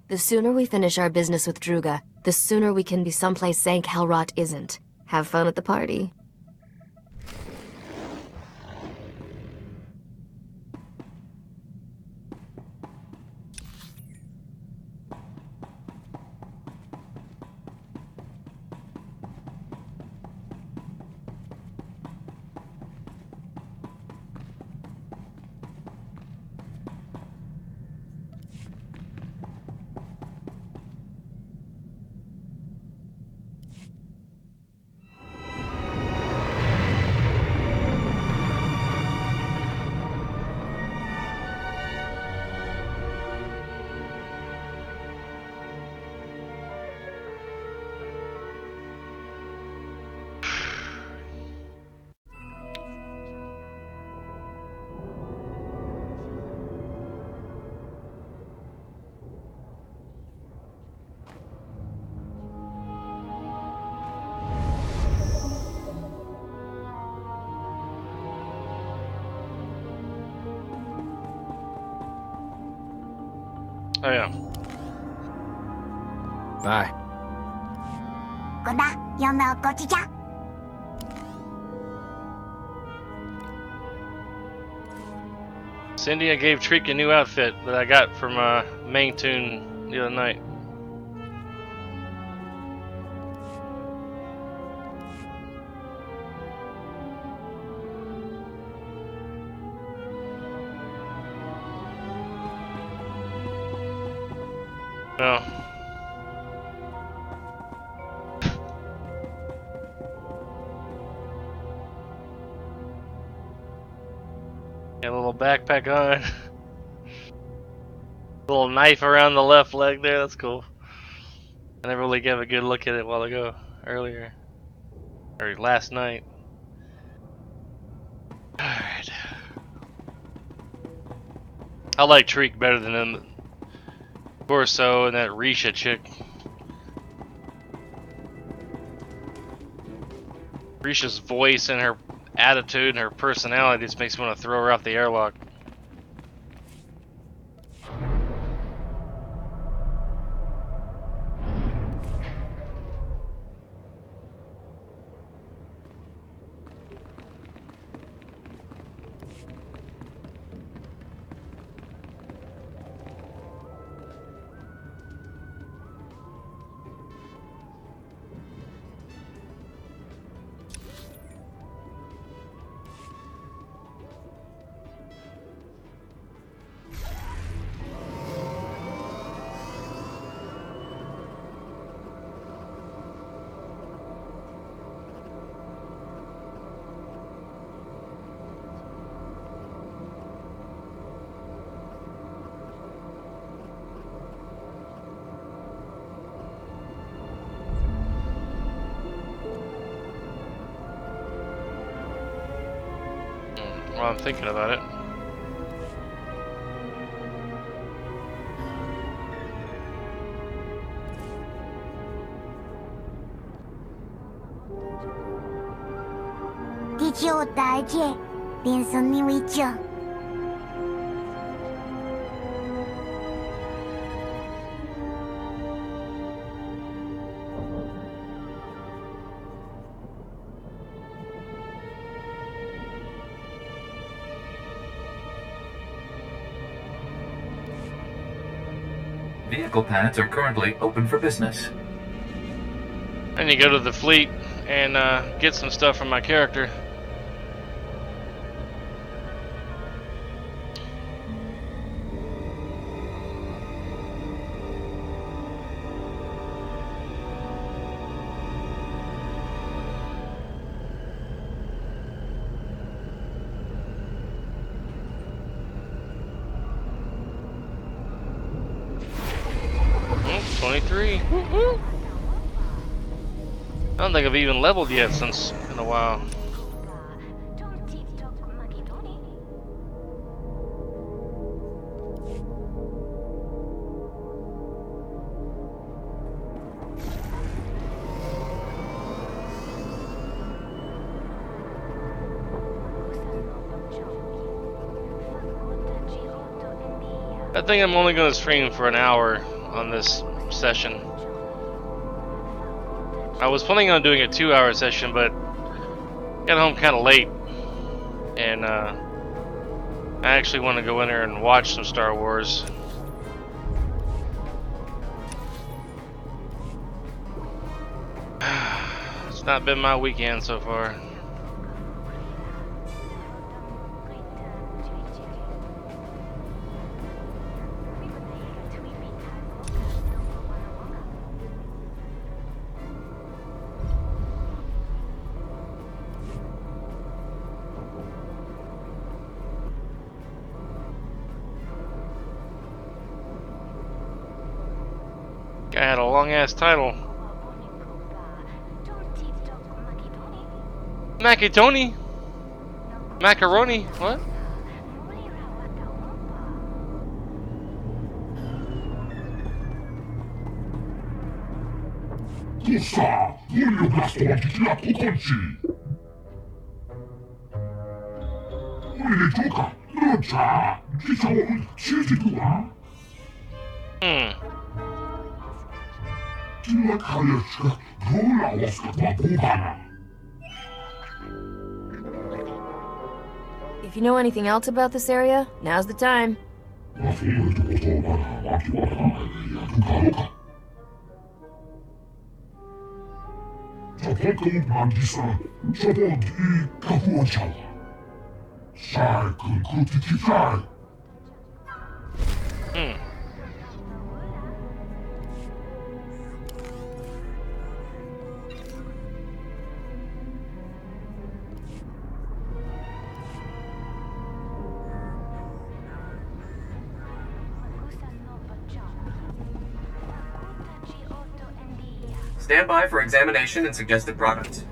The sooner we finish our business with Druga, the sooner we can be someplace Zank Helrot isn't. Have fun at the party. Oh yeah. Bye. Goda, yama gochicha. Cindy, I gave Treek a new outfit that I got from Main Tune the other night. Oh. Got a little backpack on. Little knife around the left leg there, that's cool. I never really gave a good look at it while ago, earlier. Or last night. Alright. I like Treek better than him. Corso and that Risha chick. Risha's voice and her attitude and her personality just makes me want to throw her off the airlock. While I'm thinking about it. Did you die yet? Then something with you. Vehicle pads are currently open for business. I need to go to the fleet and get some stuff from my character. Oh, 23. Woo-hoo. I don't think I've even leveled yet since in a while. I think I'm only going to stream for an hour on this session. I was planning on doing a 2-hour session, but got home kind of late, and I actually want to go in there and watch some Star Wars. It's not been my weekend so far. Guy had a long ass title. Macatoni? Macaroni? What? Tussa, Julio Pokonci. 우리를 조카, 루차, 기사원, 치즈두아. Hmm. If you know anything else about this area, now's the time. Hmm. Stand by for examination and suggested products.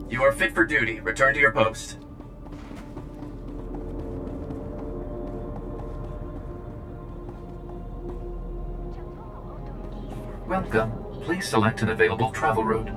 You are fit for duty. Return to your post. Welcome. Please select an available travel route.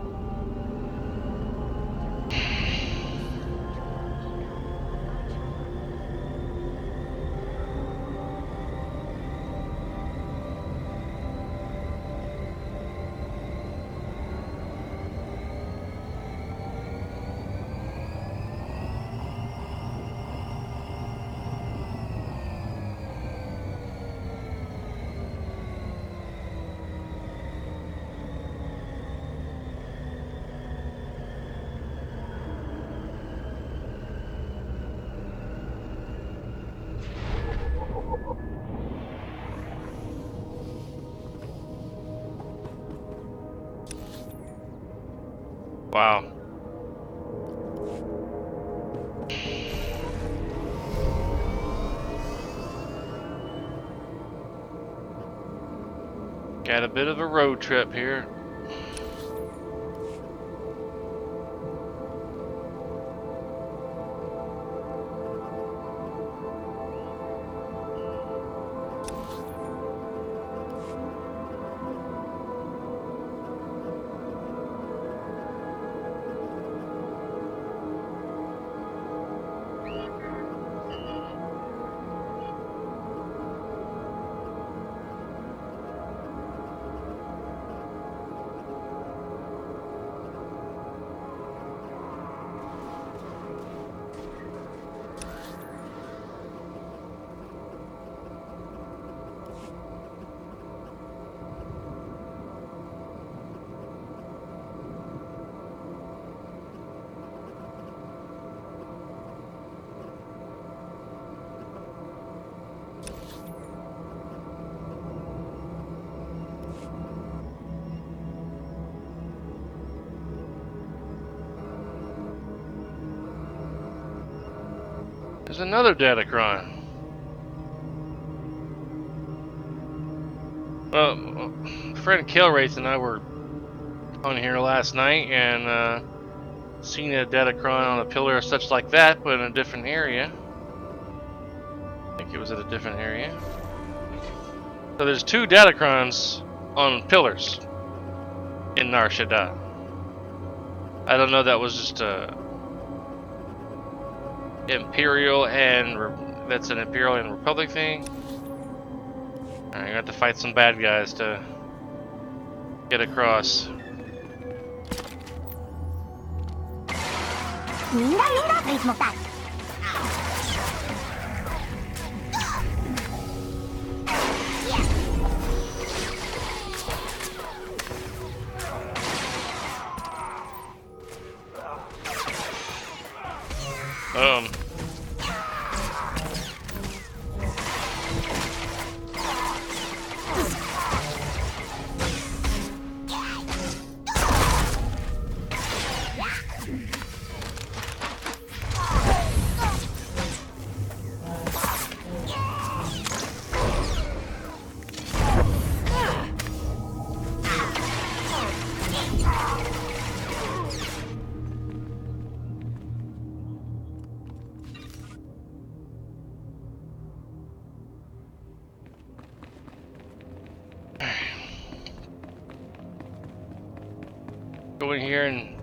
Wow. Got a bit of a road trip here. There's another Datacron. Well, friend Killwraith and I were on here last night and seen a Datacron on a pillar or such like that, but in a different area. I think it was at a different area. So there's two Datacrons on pillars in Nar Shaddaa. I don't know, that was just a Imperial and that's an Imperial and Republic thing. Alright, you have to fight some bad guys to get across. Go in here and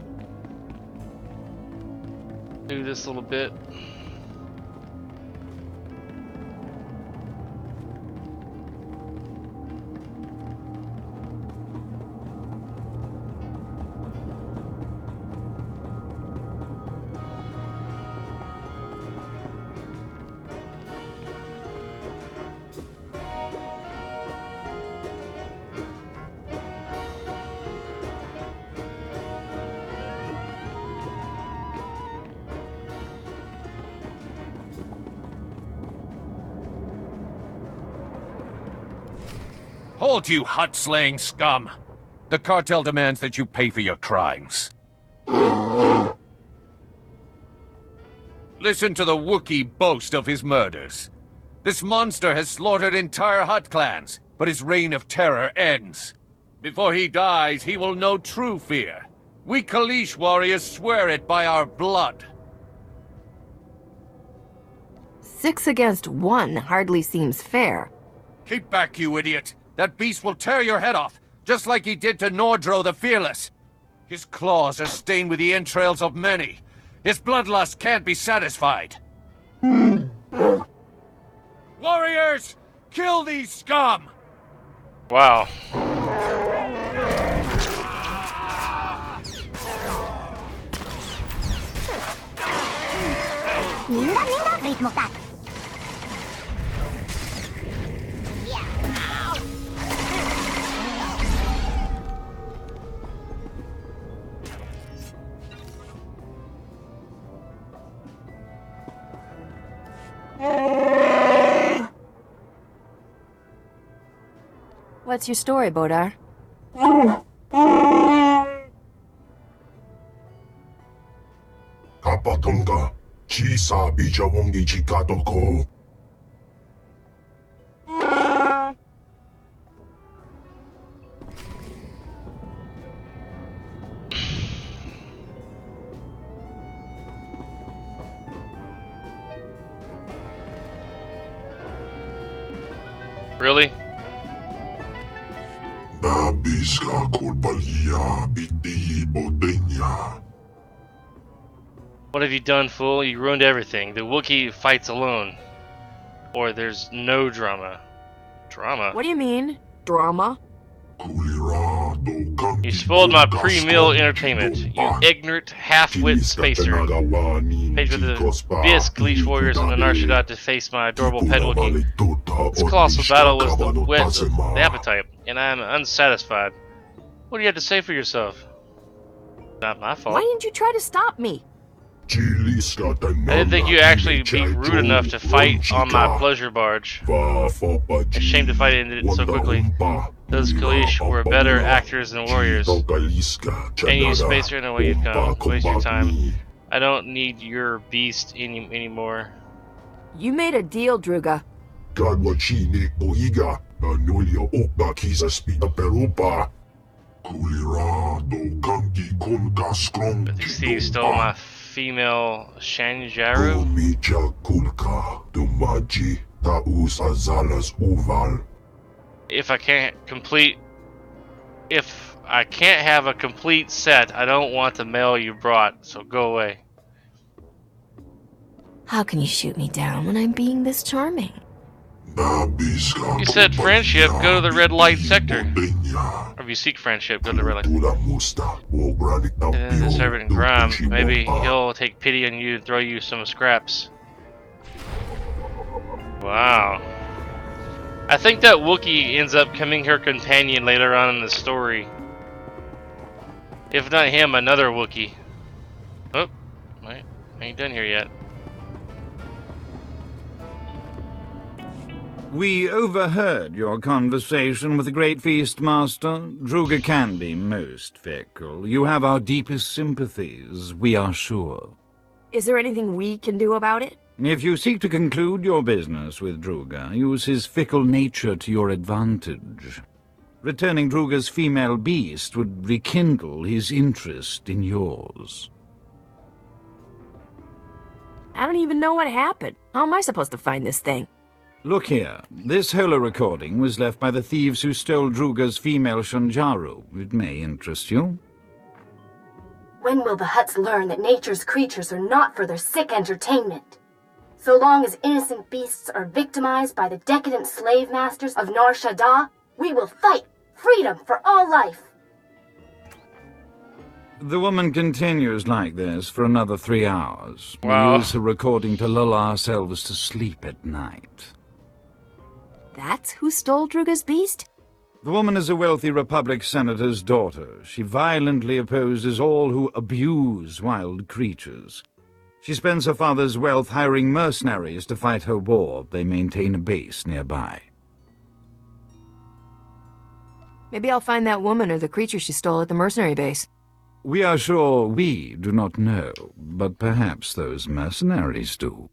do this little bit. Hold, you hut-slaying scum! The cartel demands that you pay for your crimes. Listen to the Wookiee boast of his murders. This monster has slaughtered entire Hutt clans, but his reign of terror ends. Before he dies, he will know true fear. We Kaleesh warriors swear it by our blood. 6 against 1 hardly seems fair. Keep back, you idiot! That beast will tear your head off, just like he did to Nordro the Fearless. His claws are stained with the entrails of many. His bloodlust can't be satisfied. Warriors, kill these scum! Wow. Ninda, ritmo ka. What's your story, Bodar? Kapatonga, chisa bijawongi chikatoko. Really? Nabiska kurbalia biti bodenya. What have you done, fool? You ruined everything. The Wookiee fights alone. Or there's no drama. Drama? What do you mean, drama? You spoiled my pre-meal entertainment, you ignorant, half-wit spacer. Page with the biggest Kaleesh warriors on the Narshadat to face my adorable pet Wookiee. This colossal battle was the whet of the appetite, and I am unsatisfied. What do you have to say for yourself? Not my fault. Why didn't you try to stop me? I didn't think you'd actually be rude enough to fight on my pleasure barge. Ashamed to fight ended it so quickly. Those Kaleesh were better actors than warriors. And you spacer in the way you've come. Waste your time. I don't need your beast anymore. You made a deal, Druga. But you see, you stole my female Shanjaru? If I can't have a complete set, I don't want the mail you brought, so go away. How can you shoot me down when I'm being this charming? You said friendship, go to the red light sector. Or if you seek friendship, go to the red light. And then the servant Grom, maybe he'll take pity on you and throw you some scraps. Wow. I think that Wookiee ends up becoming her companion later on in the story. If not him, another Wookiee. Oh, wait, I ain't done here yet. We overheard your conversation with the Great Feast Master. Druga can be most fickle. You have our deepest sympathies, we are sure. Is there anything we can do about it? If you seek to conclude your business with Druga, use his fickle nature to your advantage. Returning Druga's female beast would rekindle his interest in yours. I don't even know what happened. How am I supposed to find this thing? Look here. This holo recording was left by the thieves who stole Druga's female Shanjaru. It may interest you. When will the Hutts learn that nature's creatures are not for their sick entertainment? So long as innocent beasts are victimized by the decadent slave masters of Nar Shaddaa, we will fight freedom for all life. The woman continues like this for another 3 hours. Wow. We use her recording to lull ourselves to sleep at night. That's who stole Druga's beast? The woman is a wealthy Republic senator's daughter. She violently opposes all who abuse wild creatures. She spends her father's wealth hiring mercenaries to fight her war. They maintain a base nearby. Maybe I'll find that woman or the creature she stole at the mercenary base. We are sure we do not know, but perhaps those mercenaries do.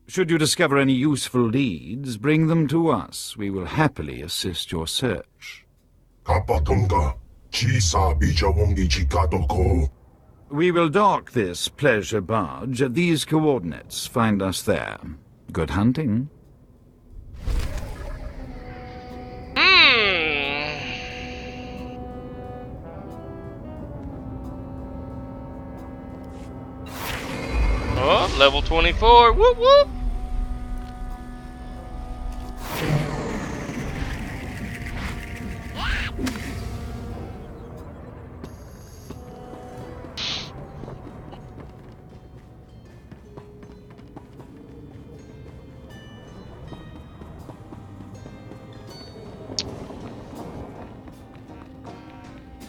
Should you discover any useful leads, bring them to us. We will happily assist your search. Kapatunga, Chisa Bijawongi Chikatoko. We will dock this pleasure barge at these coordinates. Find us there. Good hunting. Oh, level 24. Whoop whoop.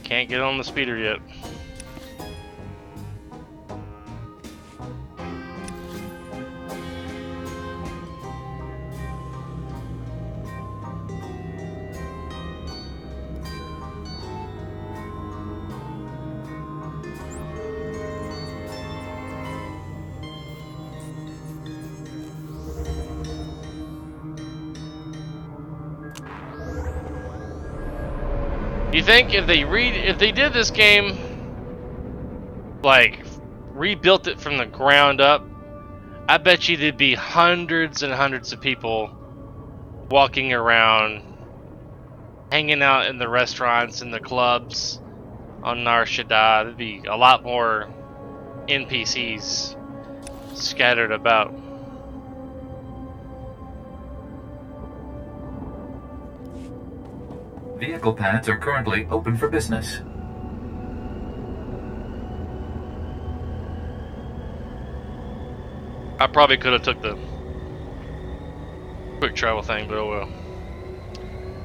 Can't get on the speeder yet. You think if they did this game, like rebuilt it from the ground up, I bet you there'd be hundreds and hundreds of people walking around, hanging out in the restaurants and the clubs on Nar Shaddaa. There'd be a lot more NPCs scattered about. Vehicle pads are currently open for business. I probably could have took the quick travel thing, but oh well.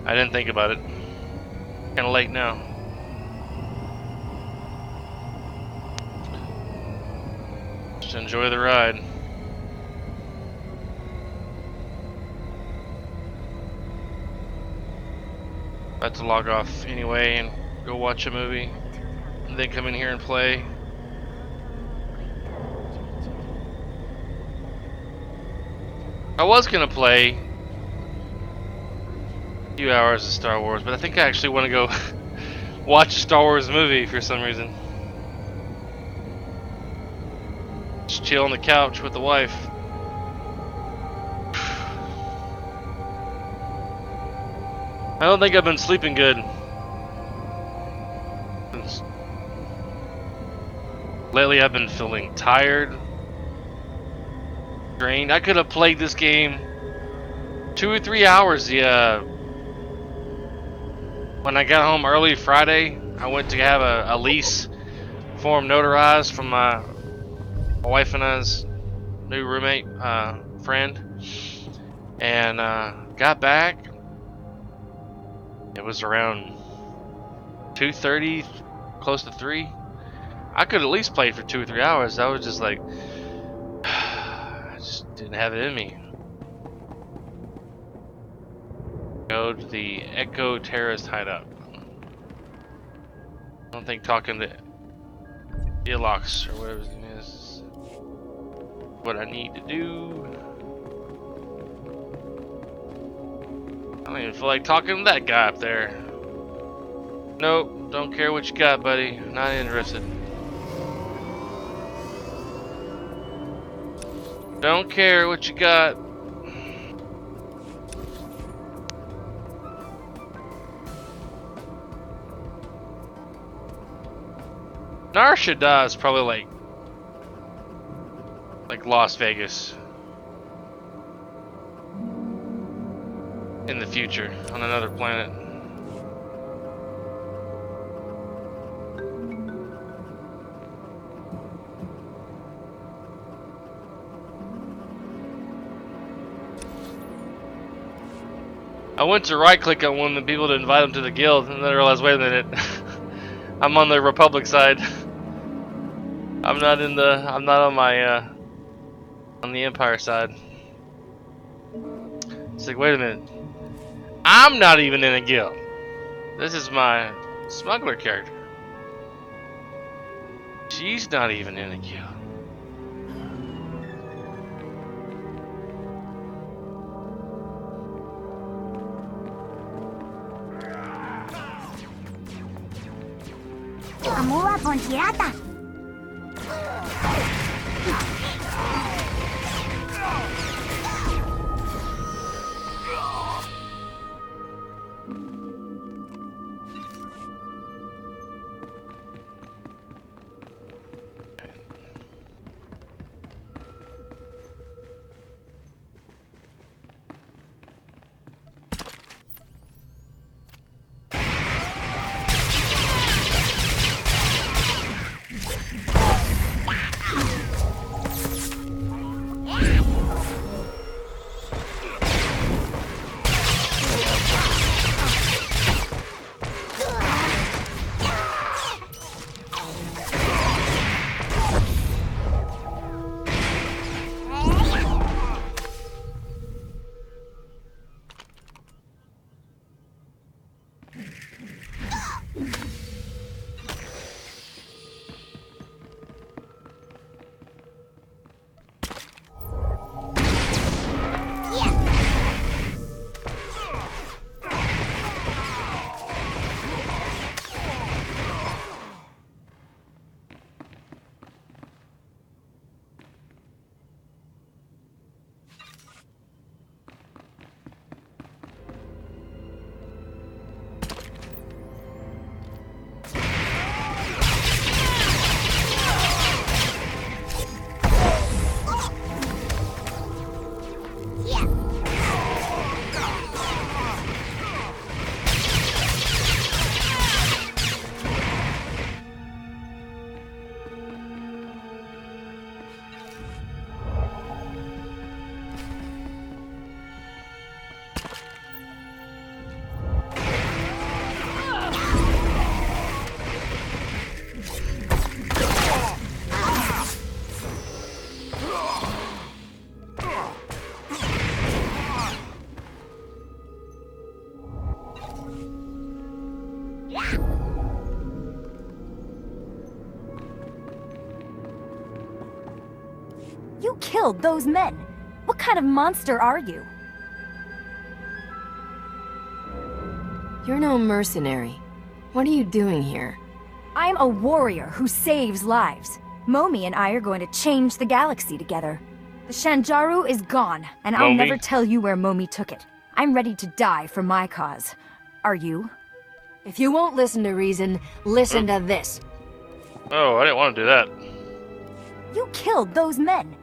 I didn't think about it. Kinda late now. Just enjoy the ride. About to log off anyway and go watch a movie, and then come in here and play. I was gonna play a few hours of Star Wars, but I think I actually want to go watch a Star Wars movie for some reason. Just chill on the couch with the wife. I don't think I've been sleeping good. Lately I've been feeling tired, drained. I could have played this game 2 or 3 hours. Yeah. When I got home early Friday, I went to have a lease form notarized from my wife and I's new roommate, friend, and got back. It was around 2:30, close to 3. I could at least play for 2 or 3 hours. I was just like, I just didn't have it in me. to the Echo Terrorist hideout. I don't think talking to Ilox or whatever his name is what I need to do. I don't even feel like talking to that guy up there. Nope, don't care what you got, buddy. Not interested. Don't care what you got. Nar Shaddaa is probably like Las Vegas in the future on another planet. I went to right click on one of the people to invite them to the guild and then I realized, wait a minute, I'm on the Republic side. I'm not on my on the Empire side. It's like, wait a minute, I'm not even in a guild. This is my smuggler character. She's not even in a guild. Amua con tirata. You killed those men. What kind of monster are you? You're no mercenary. What are you doing here? I'm a warrior who saves lives. Momi and I are going to change the galaxy together. The Shanjaru is gone, and I'll never tell you where Momi took it. I'm ready to die for my cause. Are you? If you won't listen to reason, listen to this. Oh, I didn't want to do that. You killed those men.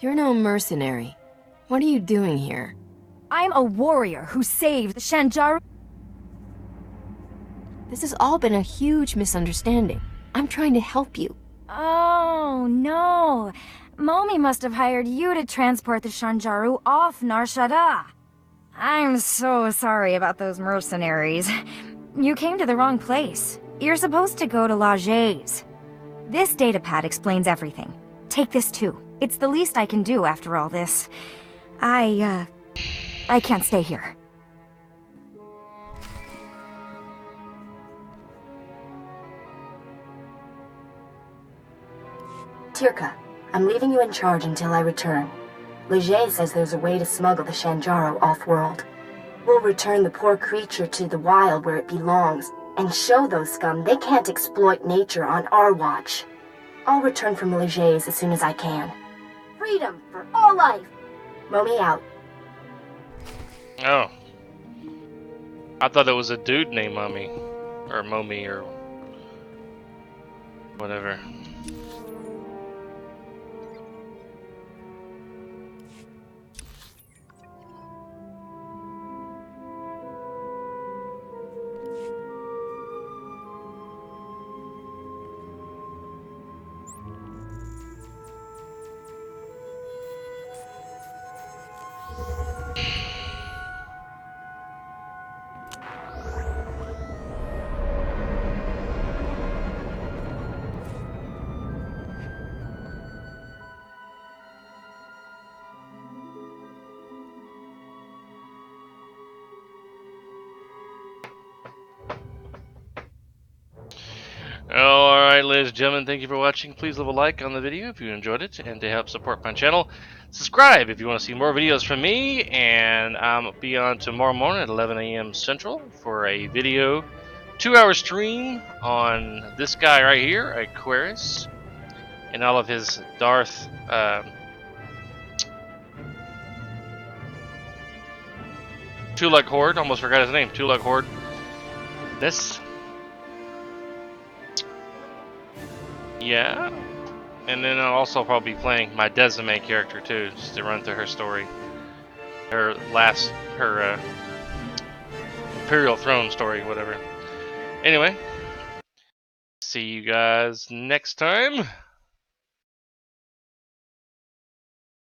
You're no mercenary. What are you doing here? I'm a warrior who saved the Shanjaru. This has all been a huge misunderstanding. I'm trying to help you. Oh, no. Momi must have hired you to transport the Shanjaru off Nar Shaddaa. I'm so sorry about those mercenaries. You came to the wrong place. You're supposed to go to Laje's. This datapad explains everything. Take this too. It's the least I can do after all this. I can't stay here. Tirka, I'm leaving you in charge until I return. Leger says there's a way to smuggle the Shanjaro off-world. We'll return the poor creature to the wild where it belongs, and show those scum they can't exploit nature on our watch. I'll return from Leger's as soon as I can. Freedom for all life! Momi out. Oh. I thought it was a dude named Mummy. Or Momi, or whatever. Alright, ladies and gentlemen, thank you for watching. Please leave a like on the video if you enjoyed it, and to help support my channel, subscribe if you want to see more videos from me, and I'll be on tomorrow morning at 11 a.m. Central for a video 2-hour stream on this guy right here, Aquarius, and all of his Darth Tuluk Horde. Almost forgot his name. Tuluk Horde. This. Yeah. And then I'll also probably be playing my Desime character too, just to run through her story. Her Imperial Throne story, whatever. Anyway. See you guys next time.